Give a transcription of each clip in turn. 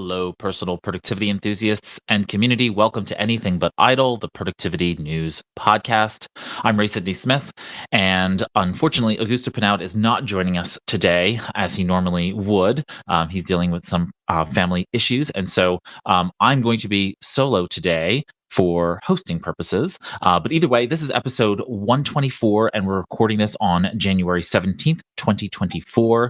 Hello, personal productivity enthusiasts and community. Welcome to Anything But Idle, the Productivity News Podcast. I'm Ray Sidney-Smith, and unfortunately, Augusto Pinaud is not joining us today as he normally would. He's dealing with some family issues, and so I'm going to be solo today for hosting purposes. But either way, this is episode 124, and we're recording this on January 17th, 2024.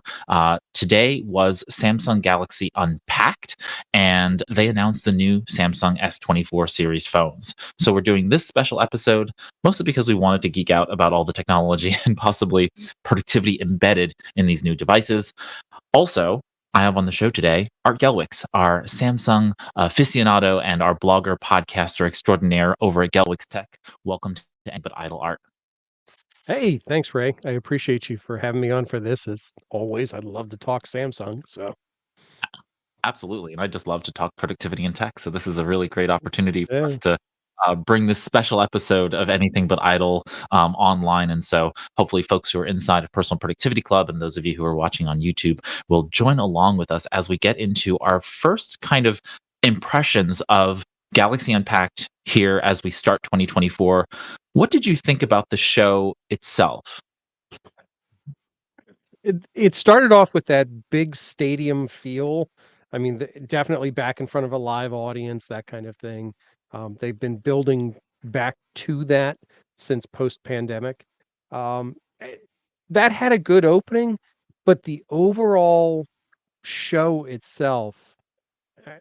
Today was Samsung Galaxy Unpacked, and they announced the new Samsung S24 series phones. So we're doing this special episode mostly because we wanted to geek out about all the technology and possibly productivity embedded in these new devices. Also, I have on the show today Art Gelwicks, our Samsung aficionado and our blogger podcaster extraordinaire over at Gelwicks Tech. Welcome to Anything But Idle, Art. Hey, thanks, Ray. I appreciate you for having me on for this. As always, I'd love to talk Samsung. So, Absolutely. And I just love to talk productivity and tech. So this is a really great opportunity for yeah. us to bring this special episode of Anything But Idle online. And so hopefully folks who are inside of Personal Productivity Club and those of you who are watching on YouTube will join along with us as we get into our first kind of impressions of Galaxy Unpacked here as we start 2024. What did you think about the show itself? It started off with that big stadium feel. I mean, definitely back in front of a live audience, that kind of thing. They've been building back to that since post-pandemic. Um, eh, that had a good opening, but the overall show itself, eh,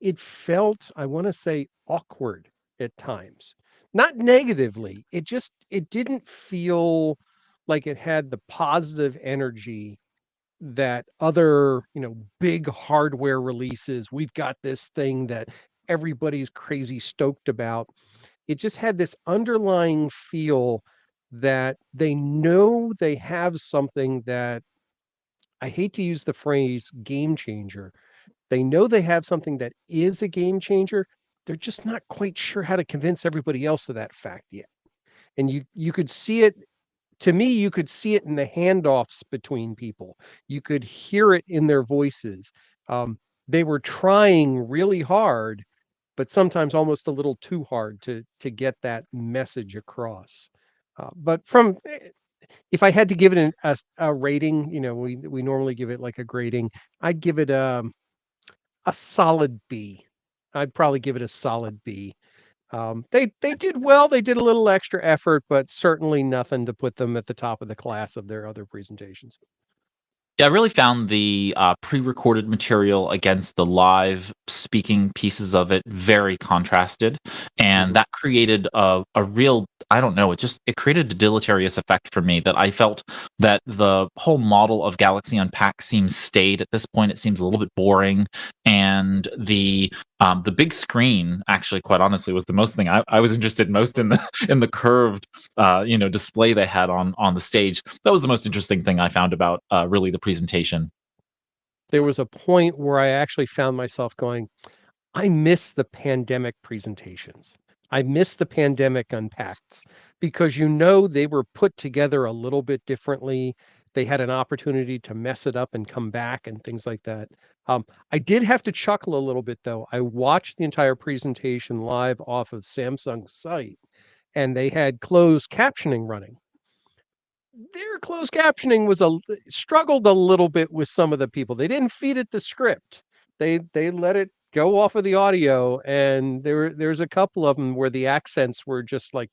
it felt, I want to say, awkward at times. Not negatively. It didn't feel like it had the positive energy that other, big hardware releases. We've got this thing that everybody's crazy stoked about. It just had this underlying feel that they know they have something that, I hate to use the phrase game changer. They know they have something that is a game changer. They're just not quite sure how to convince everybody else of that fact yet. And you could see it, to me, you could see it in the handoffs between people. You could hear it in their voices. They were trying really hard, but sometimes almost a little too hard to get that message across. But if I had to give it a rating, we normally give it like a grading. I'd give it a solid B. I'd probably give it a solid B. They did well. They did a little extra effort, but certainly nothing to put them at the top of the class of their other presentations. Yeah, I really found the pre-recorded material against the live speaking pieces of it very contrasted, and Mhm. that created a real, I don't know, it created a deleterious effect for me that I felt that the whole model of Galaxy Unpacked seems staid at this point. It seems a little bit boring, and the big screen, actually, quite honestly, was the most thing I was interested most in the curved display they had on the stage. That was the most interesting thing I found about really the presentation. There was a point where I actually found myself going, I miss the pandemic presentations. I miss the pandemic unpacks because they were put together a little bit differently. They had an opportunity to mess it up and come back and things like that. I did have to chuckle a little bit though. I watched the entire presentation live off of Samsung's site and they had closed captioning running. Their closed captioning was struggled a little bit with some of the people. They didn't feed it the script. They let it go off of the audio, and there's a couple of them where the accents were just like,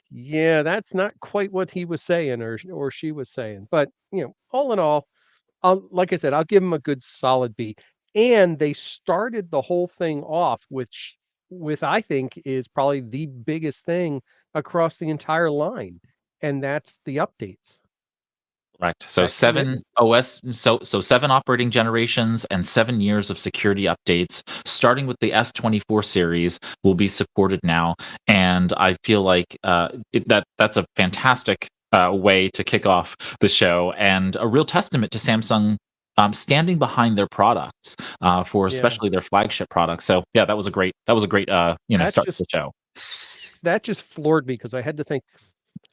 yeah, that's not quite what he was saying or she was saying. But all in all, like I said, I'll give them a good solid B. And they started the whole thing off, which with I think is probably the biggest thing across the entire line, and that's the updates. Right. So That seven commitment. OS, so seven operating generations and 7 years of security updates, starting with the S24 series, will be supported now, and I feel like that's a fantastic way to kick off the show, and a real testament to Samsung standing behind their products for Yeah. especially their flagship products. So yeah, that was a great That start to the just show. that just floored me because I had to think,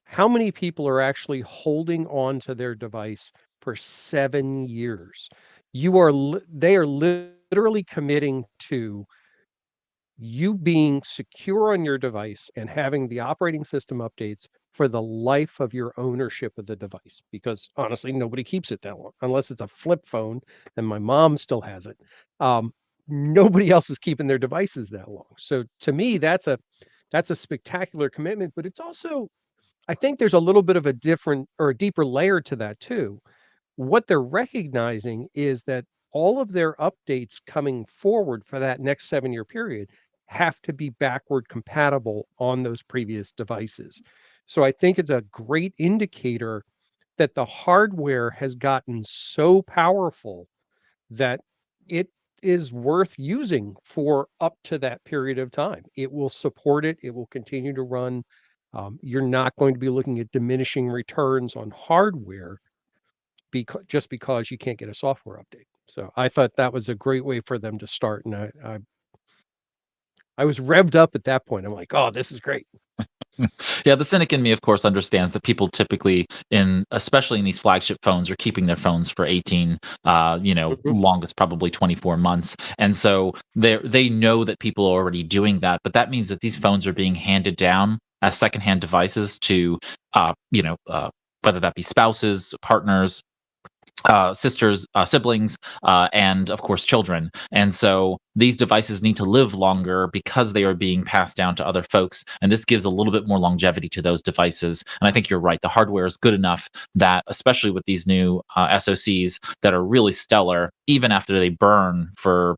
how many people are actually holding on to their device for 7 years? They are literally committing to you being secure on your device and having the operating system updates for the life of your ownership of the device. Because honestly, nobody keeps it that long unless it's a flip phone, and my mom still has it. Um, Nobody else is keeping their devices that long. So to me, that's a spectacular commitment, but it's also, I think there's a little bit of a different or a deeper layer to that too. What they're recognizing is that all of their updates coming forward for that next 7-year period have to be backward compatible on those previous devices. So I think it's a great indicator that the hardware has gotten so powerful that it is worth using for up to that period of time. It will support it. It will continue to run. You're not going to be looking at diminishing returns on hardware just because you can't get a software update. So I thought that was a great way for them to start, and I was revved up at that point. I'm like, oh, this is great. Yeah, the cynic in me, of course, understands that people typically, especially in these flagship phones, are keeping their phones for 18, Mhm. longest probably 24 months, and so they know that people are already doing that. But that means that these phones are being handed down as secondhand devices to, uh, you know, uh, whether that be spouses, partners, sisters, siblings, and of course children. And so these devices need to live longer because they are being passed down to other folks. And this gives a little bit more longevity to those devices. And I think you're right. The hardware is good enough that, especially with these new SoCs that are really stellar, even after they burn for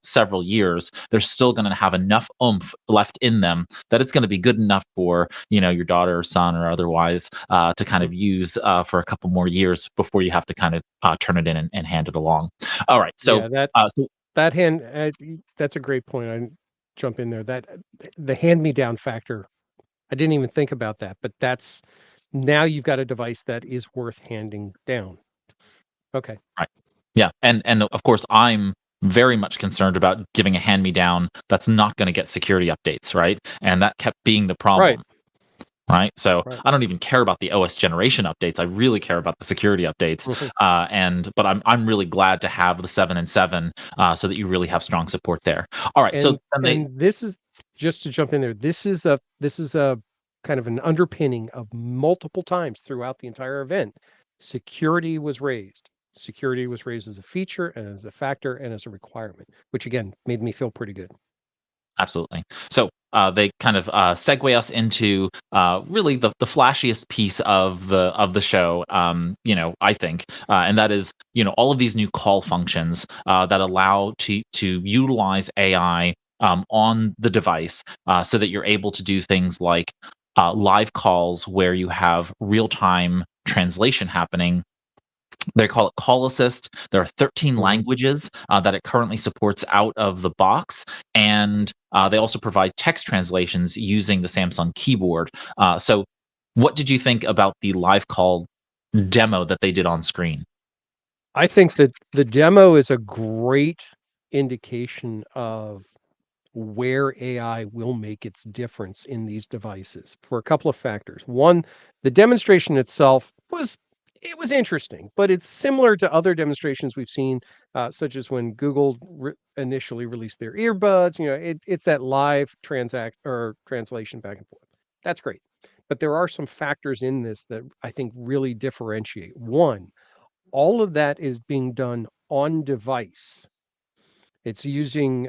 several years, they're still going to have enough oomph left in them that it's going to be good enough for your daughter or son or otherwise to kind Mhm. of use for a couple more years before you have to kind of turn it in and hand it along. All right, so Yeah, that so that hand that's a great point. I jump in there. That the hand me down factor. I didn't even think about that, but that's now you've got a device that is worth handing down. Okay. right, yeah, and of course I'm very much concerned about giving a hand me down that's not going to get security updates, right? And that kept being the Right. problem. Right. So Right. I don't even care about the OS generation updates. I really care about the security updates. Mhm. But I'm really glad to have the 7 and 7 so that you really have strong support there. All right. So And then they and this is just to jump in there. This is a kind of an underpinning of multiple times throughout the entire event. Security was raised. Security was raised as a feature and as a factor and as a requirement, which again made me feel pretty good. Absolutely. So they kind of segue us into really the flashiest piece of the show. I think, and that is all of these new call functions that allow to utilize AI on the device, so that you're able to do things like live calls where you have real time translation happening. They call it Call Assist. There are 13 Mhm. languages that it currently supports out of the box, and they also provide text translations using the Samsung keyboard. So, what did you think about the live call demo that they did on screen? I think that the demo is a great indication of where AI will make its difference in these devices for a couple of factors. One, the demonstration itself was interesting, but it's similar to other demonstrations we've seen, such as when Google initially released their earbuds. It's that live transact or translation back and forth. That's great, but there are some factors in this that I think really differentiate. One, all of that is being done on device. It's using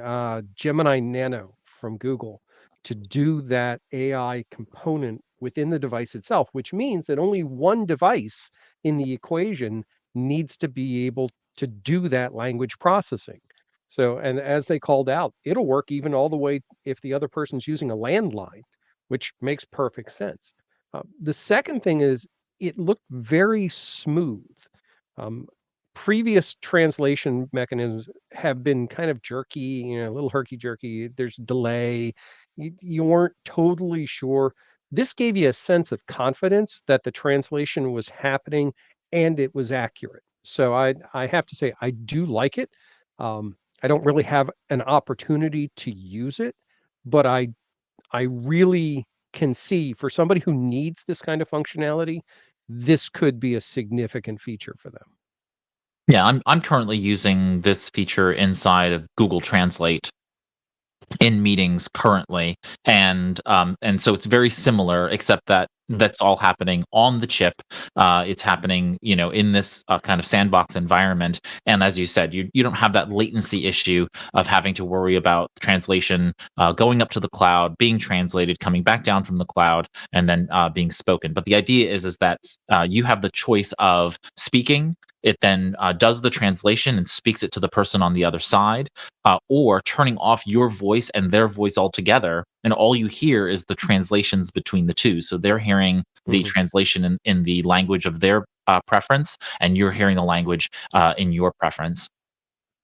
Gemini Nano from Google to do that AI component within the device itself, which means that only one device in the equation needs to be able to do that language processing. So, and as they called out, it'll work even all the way if the other person's using a landline, which makes perfect sense. The second thing is it looked very smooth. Um, Previous translation mechanisms have been kind of jerky, a little herky jerky. There's delay. You weren't totally sure. This gave you a sense of confidence that the translation was happening and it was accurate. So I have to say I do like it. I don't really have an opportunity to use it, but I really can see for somebody who needs this kind of functionality, this could be a significant feature for them. Yeah, I'm currently using this feature inside of Google Translate in meetings currently, and so it's very similar, except that Mhm, that's all happening on the chip. It's happening, in this kind of sandbox environment, and as you said, you don't have that latency issue of having to worry about translation going up to the cloud, being translated, coming back down from the cloud, and then being spoken. But the idea is that you have the choice of speaking. It then does the translation and speaks it to the person on the other side, or turning off your voice and their voice altogether, and all you hear is the translations between the two. So they're hearing the mhm. translation in the language of their preference, and you're hearing the language in your preference.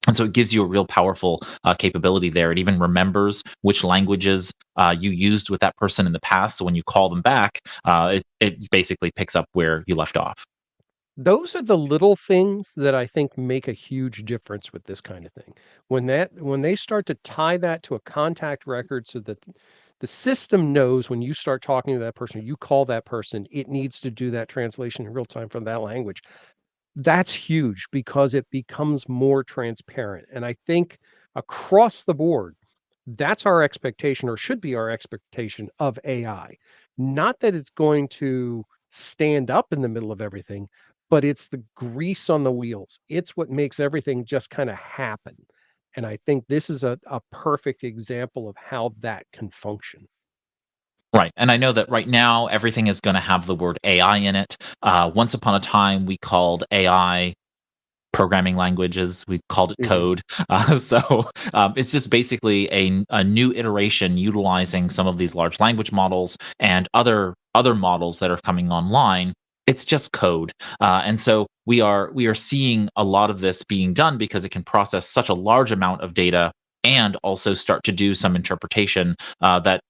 And so it gives you a real powerful capability there. It even remembers which languages you used with that person in the past. So when you call them back, it basically picks up where you left off. Those are the little things that I think make a huge difference with this kind of thing. When they start to tie that to a contact record so that the system knows when you start talking to that person, you call that person, it needs to do that translation in real time from that language. That's huge because it becomes more transparent, and I think across the board, that's our expectation or should be our expectation of AI. Not that it's going to stand up in the middle of everything, but it's the grease on the wheels. It's what makes everything just kinda happen, and I think this is a perfect example of how that can function. Right, and I know that right now everything is going to have the word AI in it. Once upon a time, we called AI programming languages. We called it Mhm. code. So it's just basically a new iteration utilizing some of these large language models and other models that are coming online. It's just code, and so we are seeing a lot of this being done because it can process such a large amount of data and also start to do some interpretation that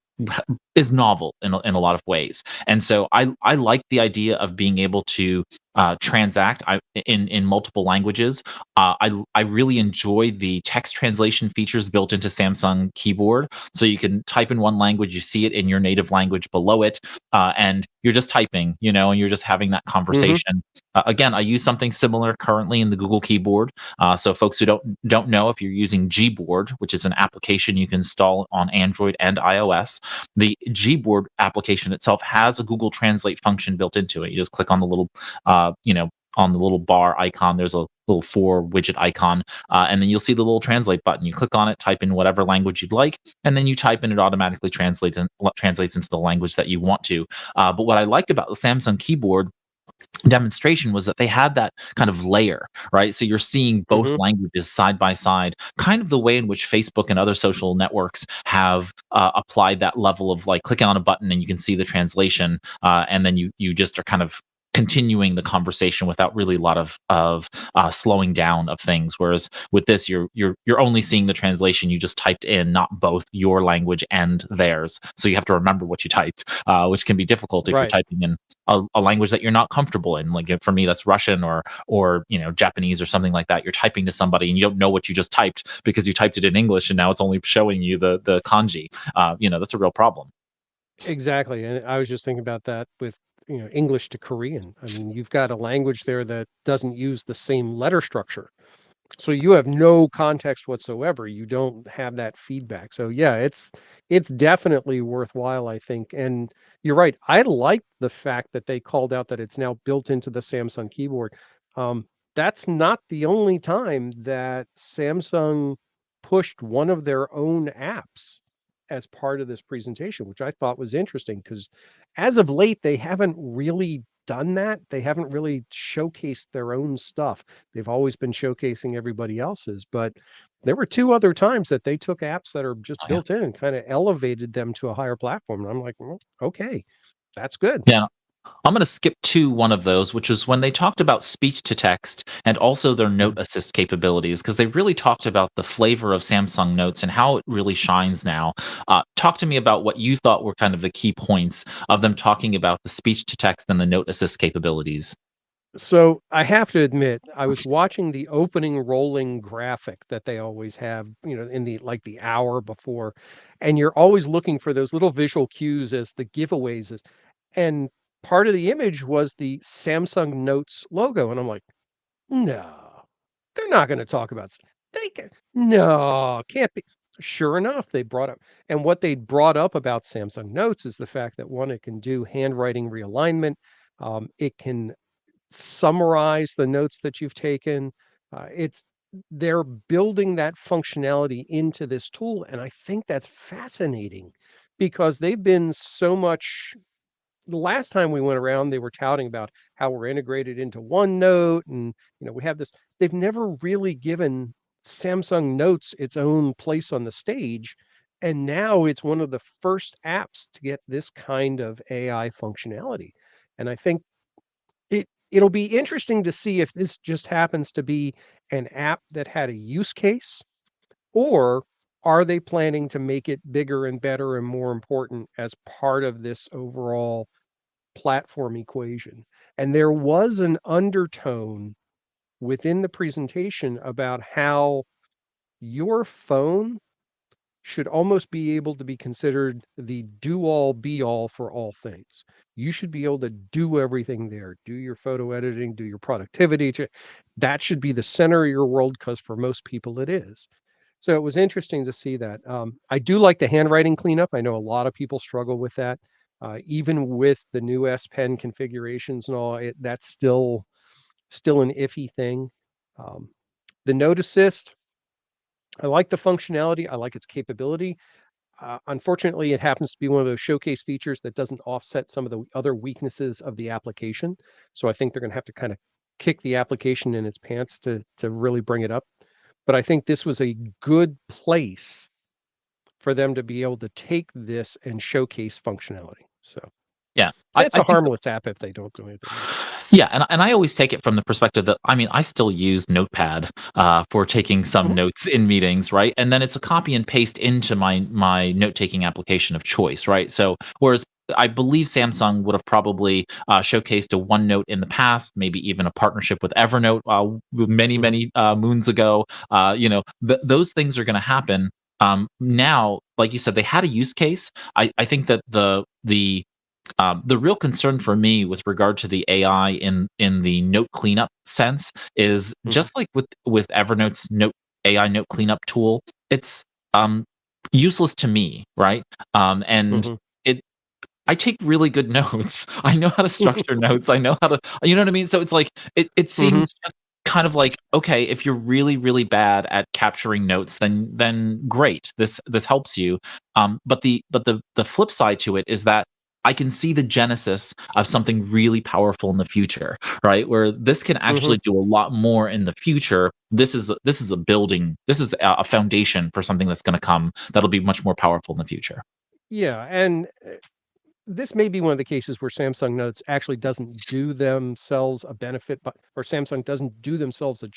is novel in a lot of ways. And so I like the idea of being able to transact in multiple languages. I really enjoy the text translation features built into Samsung keyboard. So you can type in one language, you see it in your native language below it, and you're just typing, and you're just having that Mhm. conversation. Again, I use something similar currently in the Google keyboard. So folks who don't know, if you're using Gboard, which is an application you can install on Android and iOS, the Gboard application itself has a Google Translate function built into it. You just click on the little on the little bar icon, there's a little four widget icon, and then you'll see the little translate button. You click on it, type in whatever language you'd like, and then you type in, it automatically translates into the language that you want to. But what I liked about the Samsung keyboard demonstration was that they had that kind of layer, right? So you're seeing both Mhm. languages side by side, kind of the way in which Facebook and other social networks have applied that level of like clicking on a button and you can see the translation, and then you just are kind of continuing the conversation without really a lot of slowing down of things. Whereas with this, you're only seeing the translation you just typed in, not both your language and theirs. So you have to remember what you typed, which can be difficult if you're Right. typing in a language that you're not comfortable in. Like for me, that's Russian or Japanese or something like that. You're typing to somebody and you don't know what you just typed because you typed it in English and now it's only showing you the kanji. That's a real problem. Exactly, and I was just thinking about that with, English to Korean. I mean, you've got a language there that doesn't use the same letter structure. So you have no context whatsoever. You don't have that feedback. So yeah, it's definitely worthwhile, I think. And you're right. I like the fact that they called out that it's now built into the Samsung keyboard. That's not the only time that Samsung pushed one of their own apps as part of this presentation, which I thought was interesting because as of late, they haven't really done that. They haven't really showcased their own stuff. They've always been showcasing everybody else's, but there were 2 other times that they took apps that are just Oh, yeah. built in and kinda elevated them to a higher platform, and I'm like, "Well, okay, that's good." Yeah. I'm going to skip to one of those, which is when they talked about speech to text and also their note Mhm. assist capabilities, because they really talked about the flavor of Samsung Notes and how it really shines now. Talk to me about what you thought were kind of the key points of them talking about the speech to text and the note assist capabilities. So, I have to admit, I was watching the opening rolling graphic that they always have, in the hour before, and you're always looking for those little visual cues as the giveaways is and part of the image was the Samsung Notes logo, and I'm like, "No." They're not going to talk about they can, no, can't be. Sure enough, they brought up, and what they brought up about Samsung Notes is the fact that one, it can do handwriting realignment. It can summarize the notes that you've taken. It's they're building that functionality into this tool, and I think that's fascinating because they've been so much. The last time we went around, they were touting about how we're integrated into OneNote, and we have this. They've never really given Samsung Notes its own place on the stage, and now it's one of the first apps to get this kind of AI functionality. And I think it'll be interesting to see if this just happens to be an app that had a use case, or are they planning to make it bigger and better and more important as part of this overall platform equation? And there was an undertone within the presentation about how your phone should almost be able to be considered the do all be all for all things. You should be able to do everything there. Do your photo editing, do your productivity. That should be the center of your world, because for most people it is. So it was interesting to see that. I do like the handwriting cleanup. I know a lot of people struggle with that. Even with the new S Pen configurations and all, that's still an iffy thing. Um, the Note Assist, I like the functionality. I like its capability. Unfortunately, it happens to be one of those showcase features that doesn't offset some of the other weaknesses of the application. So I think they're going to have to kind of kick the application in its pants to really bring it up. But I think this was a good place for them to be able to take this and showcase functionality. So Yeah, it's I a think harmless app if they don't do anything with it. yeah, and I always take it from the perspective that I mean, I still use Notepad for taking some Mhm, notes in meetings, right? And then it's a copy and paste into my note taking application of choice, right? So whereas I believe Samsung would have probably showcased a OneNote in the past, maybe even a partnership with Evernote many mhm, many moons ago. Those things are going to happen. Now, like you said, they had a use case. I think that the real concern for me with regard to the AI in the note cleanup sense is mhm, just like with Evernote's note AI note cleanup tool, it's um, useless to me, right? And mhm, it I take really good notes. I know how to structure notes. I know how to, you know what I mean? So it's like it mhm, seems just kind of like, okay, if you're really really bad at capturing notes, then great. This helps you. But the flip side to it is that I can see the genesis of something really powerful in the future, right? Where this can mhm. actually do a lot more in the future. This is a building. This is a foundation for something that's going to come that'll be much more powerful in the future. Yeah, and this may be one of the cases where Samsung Notes actually doesn't do themselves a benefit, but or Samsung doesn't do themselves a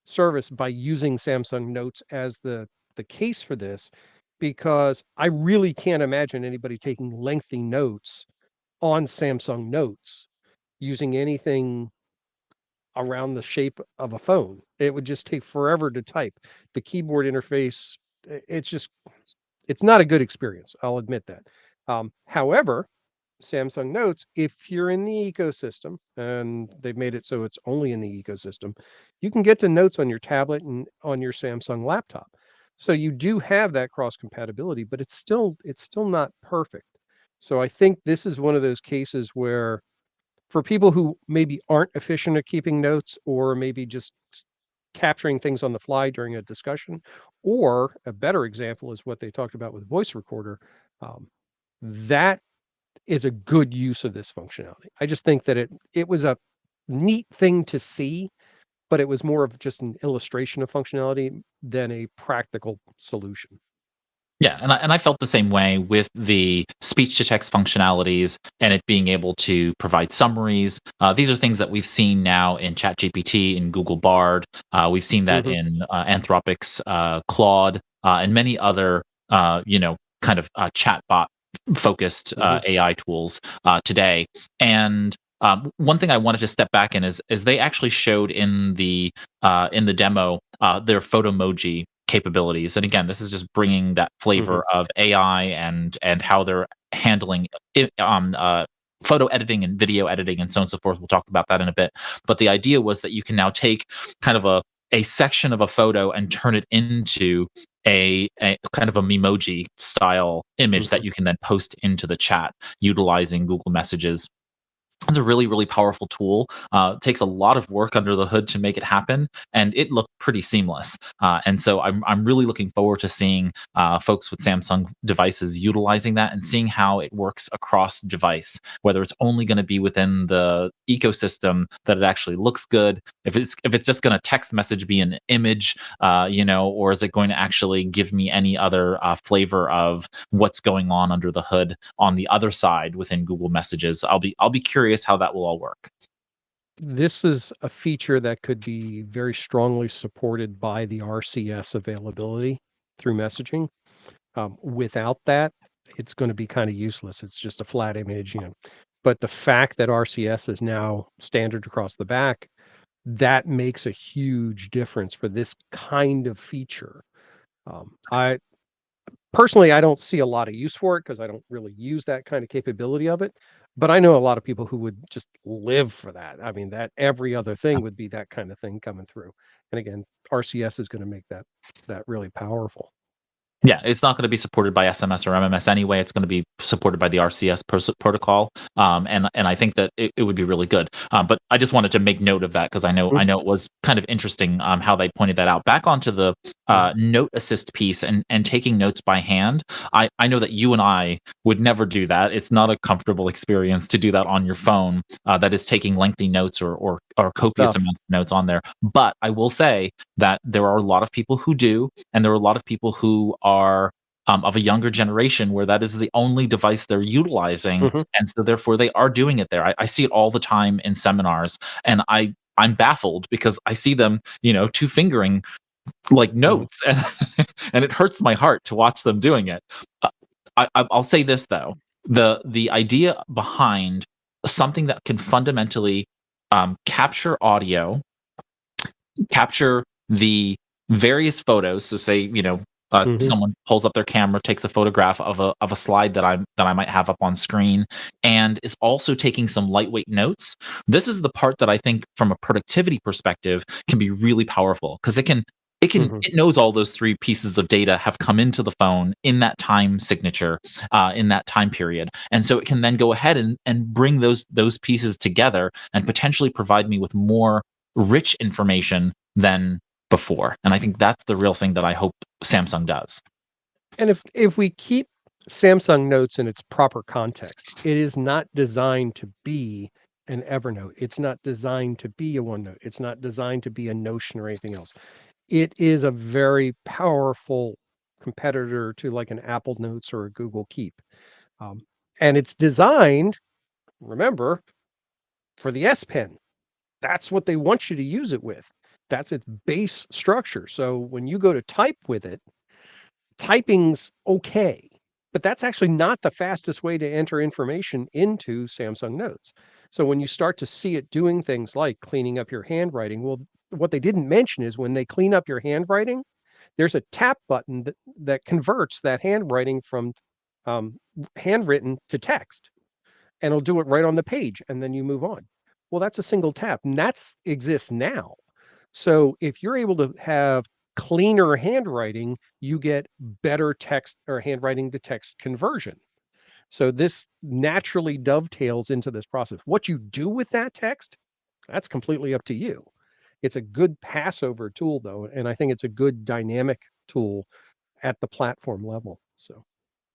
service by using Samsung Notes as the case for this, because I really can't imagine anybody taking lengthy notes on Samsung Notes using anything around the shape of a phone. It would just take forever to type. The keyboard interface, it's just it's not a good experience. I'll admit that. However, Samsung Notes, if you're in the ecosystem, and they've made it so it's only in the ecosystem, you can get to Notes on your tablet and on your Samsung laptop. So you do have that cross compatibility, but it's still not perfect. So I think this is one of those cases where for people who maybe aren't efficient at keeping notes, or maybe just capturing things on the fly during a discussion, or a better example is what they talked about with voice recorder. Um, that is a good use of this functionality. I just think that it was a neat thing to see, but it was more of just an illustration of functionality than a practical solution. Yeah, and I felt the same way with the speech to text functionalities and it being able to provide summaries. These are things that we've seen now in ChatGPT, in Google Bard. We've seen that Mhm, in Anthropic's Claude, and many other kind of chatbot focused mhm, AI tools today. And one thing I wanted to step back in is they actually showed in the demo their photomoji capabilities. And again, this is just bringing that mhm, flavor of AI and how they're handling it, photo editing and video editing and so on and so forth. We'll talk about that in a bit. But the idea was that you can now take kind of a section of a photo and turn it into a kind of a memoji style image Mhm. that you can then post into the chat utilizing Google Messages. It's a really, really powerful tool. It takes a lot of work under the hood to make it happen, and it looked pretty seamless. And so I'm really looking forward to seeing folks with Samsung devices utilizing that and seeing how it works across device. Whether it's only going to be within the ecosystem that it actually looks good, if it's just going to text message be an image, or is it going to actually give me any other flavor of what's going on under the hood on the other side within Google Messages. I'll be curious how that will all work. This is a feature that could be very strongly supported by the RCS availability through messaging. Without that, it's gonna be kinda useless. It's just a flat image, but the fact that RCS is now standard across the back, that makes a huge difference for this kind of feature. I personally, I don't see a lot of use for it because I don't really use that kind of capability of it, but I know a lot of people who would just live for that. I mean, that every other thing would be that kind of thing coming through. And again, RCS is gonna make that really powerful. Yeah, it's not going to be supported by SMS or MMS anyway. It's going to be supported by the RCS protocol, and I think that it would be really good. But I just wanted to make note of that because Mhm. I know it was kind of interesting how they pointed that out. Back onto the Yeah. note assist piece and taking notes by hand. I know that you and I would never do that. It's not a comfortable experience to do that on your phone. That is taking lengthy notes or Good copious stuff. amounts of notes on there. But I will say that there are a lot of people who do, and there are a lot of people who are of a younger generation where that is the only device they're utilizing, Mhm, and so therefore they are doing it there. I see it all the time in seminars, and I'm baffled because I see them, two fingering like mhm, notes, and and it hurts my heart to watch them doing it. Uh, I'll say this though: the idea behind something that can fundamentally capture audio, capture the various photos. So say, mhm, someone pulls up their camera, takes a photograph of a slide that I might have up on screen, and is also taking some lightweight notes. This is the part that I think, from a productivity perspective, can be really powerful because mhm. it knows all those three pieces of data have come into the phone in that time signature, in that time period, and so it can then go ahead and bring those pieces together and potentially provide me with more rich information than before. And I think that's the real thing that I hope Samsung does. And if we keep Samsung Notes in its proper context, it is not designed to be an Evernote. It's not designed to be a OneNote. It's not designed to be a Notion or anything else. It is a very powerful competitor to like an Apple Notes or a Google Keep. Um, and it's designed, remember, for the S Pen. That's what they want you to use it with. That's its base structure. So when you go to type with it, typing's okay, but that's actually not the fastest way to enter information into Samsung Notes. So when you start to see it doing things like cleaning up your handwriting, well, what they didn't mention is when they clean up your handwriting, there's a tap button that converts that handwriting from um, handwritten to text, and it'll do it right on the page, and then you move on. Well, that's a single tap, and that's exists now. So if you're able to have cleaner handwriting, you get better text or handwriting to text conversion. So this naturally dovetails into this process. What you do with that text, that's completely up to you. It's a good passover tool though, and I think it's a good dynamic tool at the platform level. So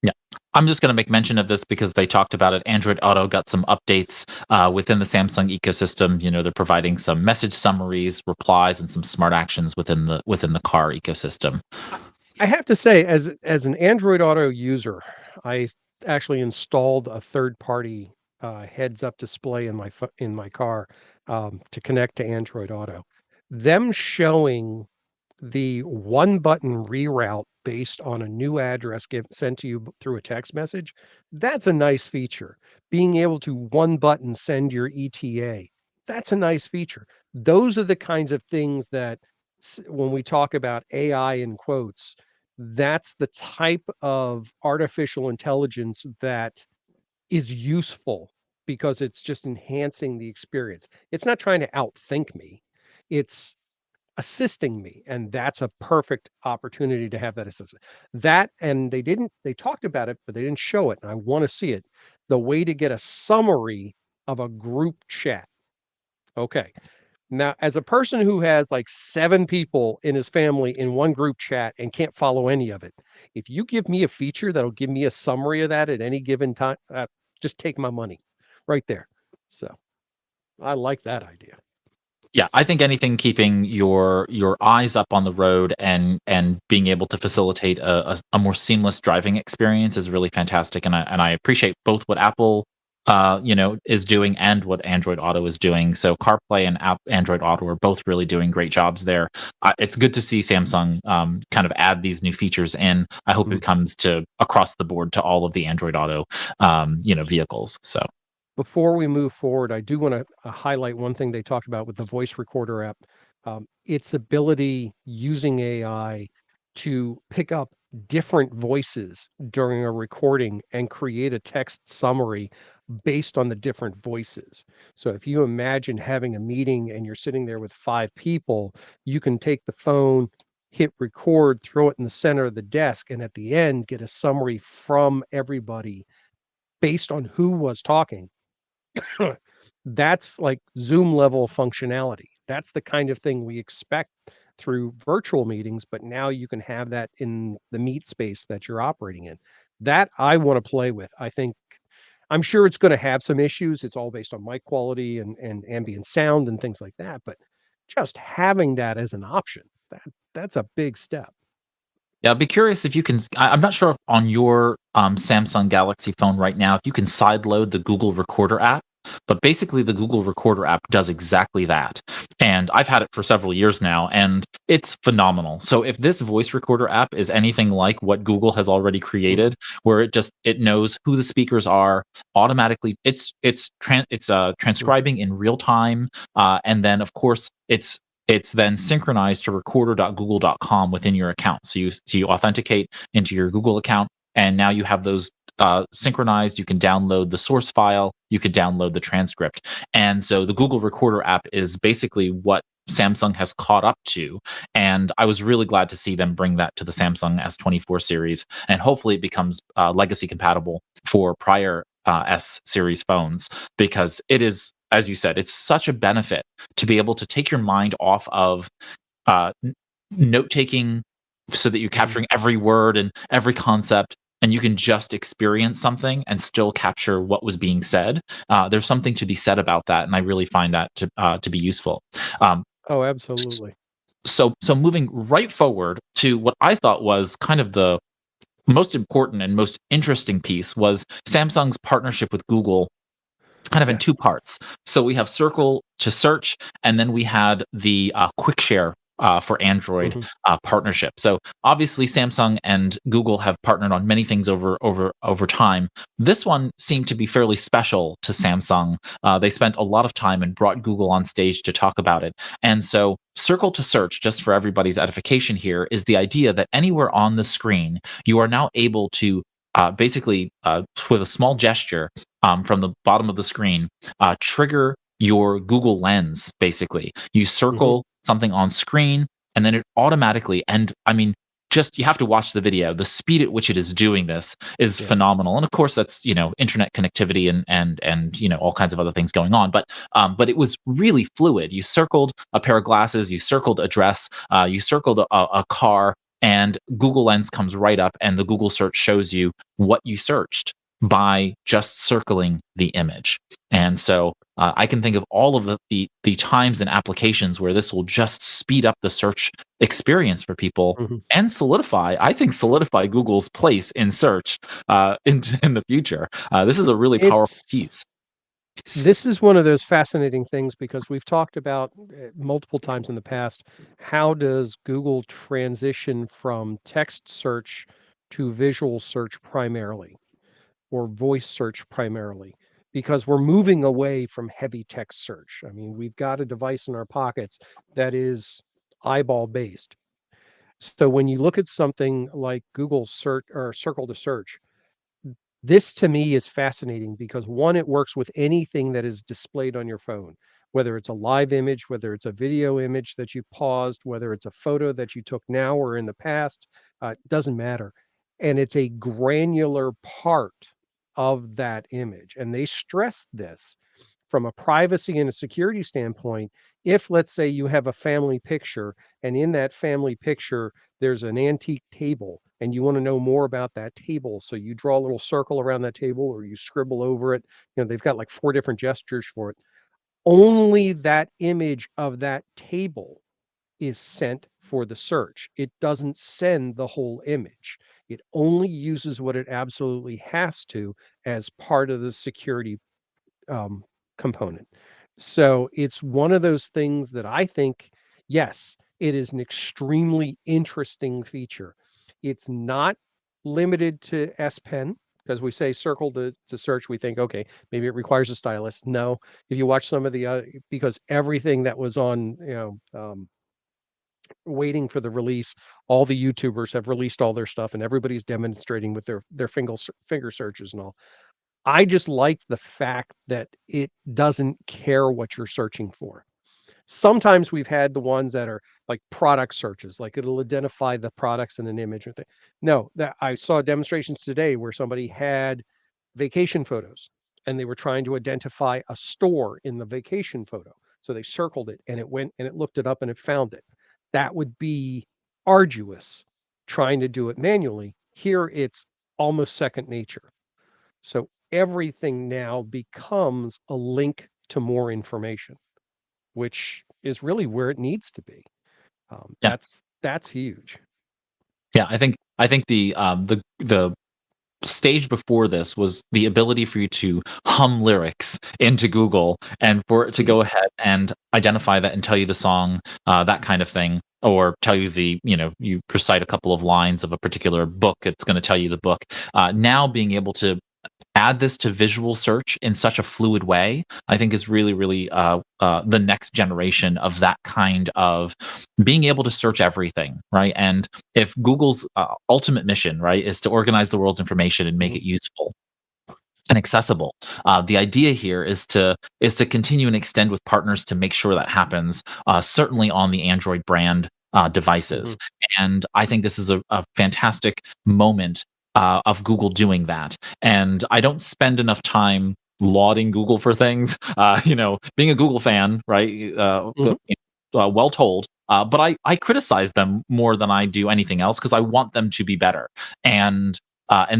Yeah. I'm just going to make mention of this because they talked about it. Android Auto got some updates within the Samsung ecosystem. They're providing some message summaries, replies, and some smart actions within the car ecosystem. I I have to say, as an Android Auto user, actually installed a third-party, heads-up display in in my car, to connect to Android Auto. Them showing the one-button reroute based on a new address sent to you through a text message, that's a nice feature. Being able to one button send your ETA, that's a nice feature. Those are the kinds of things that when we talk about AI in quotes, that's the type of artificial intelligence that is useful because it's just enhancing the experience. It's not trying to outthink me. It's assisting me, and that's a perfect opportunity to have that assistant. That, and they talked about it, but they didn't show it, and I want to see it. The way to get a summary of a group chat. Okay. Now, as a person who has like 7 people in his family in one group chat and can't follow any of it, if you give me a feature that'll give me a summary of that at any given time, just take my money right there. So I like that idea. Yeah, I think anything keeping your eyes up on the road and being able to facilitate a more seamless driving experience is really fantastic, and I appreciate both what Apple is doing and what Android Auto is doing. So CarPlay and Android Auto are both really doing great jobs there. It's good to see Samsung kind of add these new features in. I hope it comes to across the board to all of the Android Auto vehicles. So. Before we move forward, I do want to highlight one thing they talked about with the voice recorder app. Its ability using AI to pick up different voices during a recording and create a text summary based on the different voices. So if you imagine having a meeting and you're sitting there with 5 people, you can take the phone, hit record, throw it in the center of the desk, and at the end get a summary from everybody based on who was talking. That's like Zoom level functionality. That's the kind of thing we expect through virtual meetings, but now you can have that in the meet space that you're operating in. That I want to play with. I'm sure it's going to have some issues. It's all based on mic quality and ambient sound and things like that, but just having that as an option, that's a big step. Yeah, I'd be curious if you can. I'm not sure if on your Samsung Galaxy phone right now if you can sideload the Google Recorder app, but basically the Google Recorder app does exactly that. And I've had it for several years now, and it's phenomenal. So if this voice recorder app is anything like what Google has already created, where it knows who the speakers are automatically, it's transcribing in real time, and then of course it's then synchronized to recorder.google.com within your account. So you authenticate into your Google account, and now you have those synchronized. You can download the source file. You could download the transcript, and so the Google Recorder app is basically what Samsung has caught up to. And I was really glad to see them bring that to the Samsung S24 series, and hopefully it becomes legacy compatible for prior S series phones, because it is, as you said, it's such a benefit to be able to take your mind off of uh, note taking so that you're capturing every word and every concept, and you can just experience something and still capture what was being said. There's something to be said about that, and I really find that to be useful. Um, Oh, absolutely. so moving right forward to what I thought was kind of the most important and most interesting piece was Samsung's partnership with Google, kind of in Yeah. two parts. So we have Circle to search, and then we had the Quick Share for Android Mhm. partnership. So obviously, Samsung and Google have partnered on many things over time. This one seemed to be fairly special to Samsung. They spent a lot of time and brought Google on stage to talk about it. And so, Circle to search, just for everybody's edification here, is the idea that anywhere on the screen, you are now able to basically, with a small gesture, from the bottom of the screen, trigger your Google Lens. Basically, you Mhm. circle something on screen, and then it automatically. And I mean, just you have to watch the video. The speed at which it is doing this is Yeah. phenomenal, and of course, that's internet connectivity and all kinds of other things going on. But it was really fluid. You circled a pair of glasses, you circled a dress, you circled a car, and Google Lens comes right up, and the Google search shows you what you searched by just circling the image. And so I can think of all of the times and applications where this will just speed up the search experience for people Mhm. and solidify Google's place in search in the future. This is a really powerful It's piece. This is one of those fascinating things because we've talked about multiple times in the past, how does Google transition from text search to visual search primarily, or voice search primarily? Because we're moving away from heavy text search. I mean, we've got a device in our pockets that is eyeball based. So when you look at something like Google search or Circle to search, this to me is fascinating because one, it works with anything that is displayed on your phone, whether it's a live image, whether it's a video image that you paused, whether it's a photo that you took now or in the past, doesn't matter. And it's a granular part of that image. And they stress this from a privacy and a security standpoint. If, let's say, you have a family picture, and in that family picture, there's an antique table, and you want to know more about that table. So you draw a little circle around that table or you scribble over it. They've got like 4 different gestures for it. Only that image of that table is sent for the search. It doesn't send the whole image. It only uses what it absolutely has to as part of the security um, component. So it's one of those things that I think, yes, it is an extremely interesting feature. It's not limited to S Pen, because we say circle to search. We think, okay, maybe it requires a stylus. No, if you watch some of the, because everything that was on, waiting for the release, all the YouTubers have released all their stuff and everybody's demonstrating with their finger searches and all. I just like the fact that it doesn't care what you're searching for. Sometimes we've had the ones that are like product searches, like it'll identify the products in an image or thing. No, that I saw demonstrations today where somebody had vacation photos and they were trying to identify a store in the vacation photo. So they circled it and it went and it looked it up and it found it. That would be arduous trying to do it manually. Here it's almost second nature. So everything now becomes a link to more information, which is really where it needs to be. Yeah. That's huge. Yeah, I think the stage before this was the ability for you to hum lyrics into Google and for it to Mhm. go ahead and identify that and tell you the song, that kind of thing, or tell you you recite a couple of lines of a particular book, it's going to tell you the book. Now being able to add this to visual search in such a fluid way, I think is really, really the next generation of that kind of being able to search everything, right? And if Google's ultimate mission, right, is to organize the world's information and make Mhm. it useful and accessible, the idea here is to continue and extend with partners to make sure that happens. Certainly on the Android brand devices, Mhm. and I think this is a fantastic moment of Google doing that. And I don't spend enough time lauding Google for things. Being a Google fan, right? Mhm. Well told. But I criticize them more than I do anything else because I want them to be better. And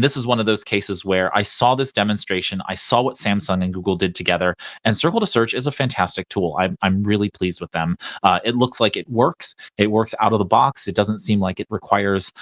this is one of those cases where I saw this demonstration, I saw what Samsung and Google did together, and Circle to Search is a fantastic tool. I'm really pleased with them. It looks like it works. It works out of the box. It doesn't seem like it requires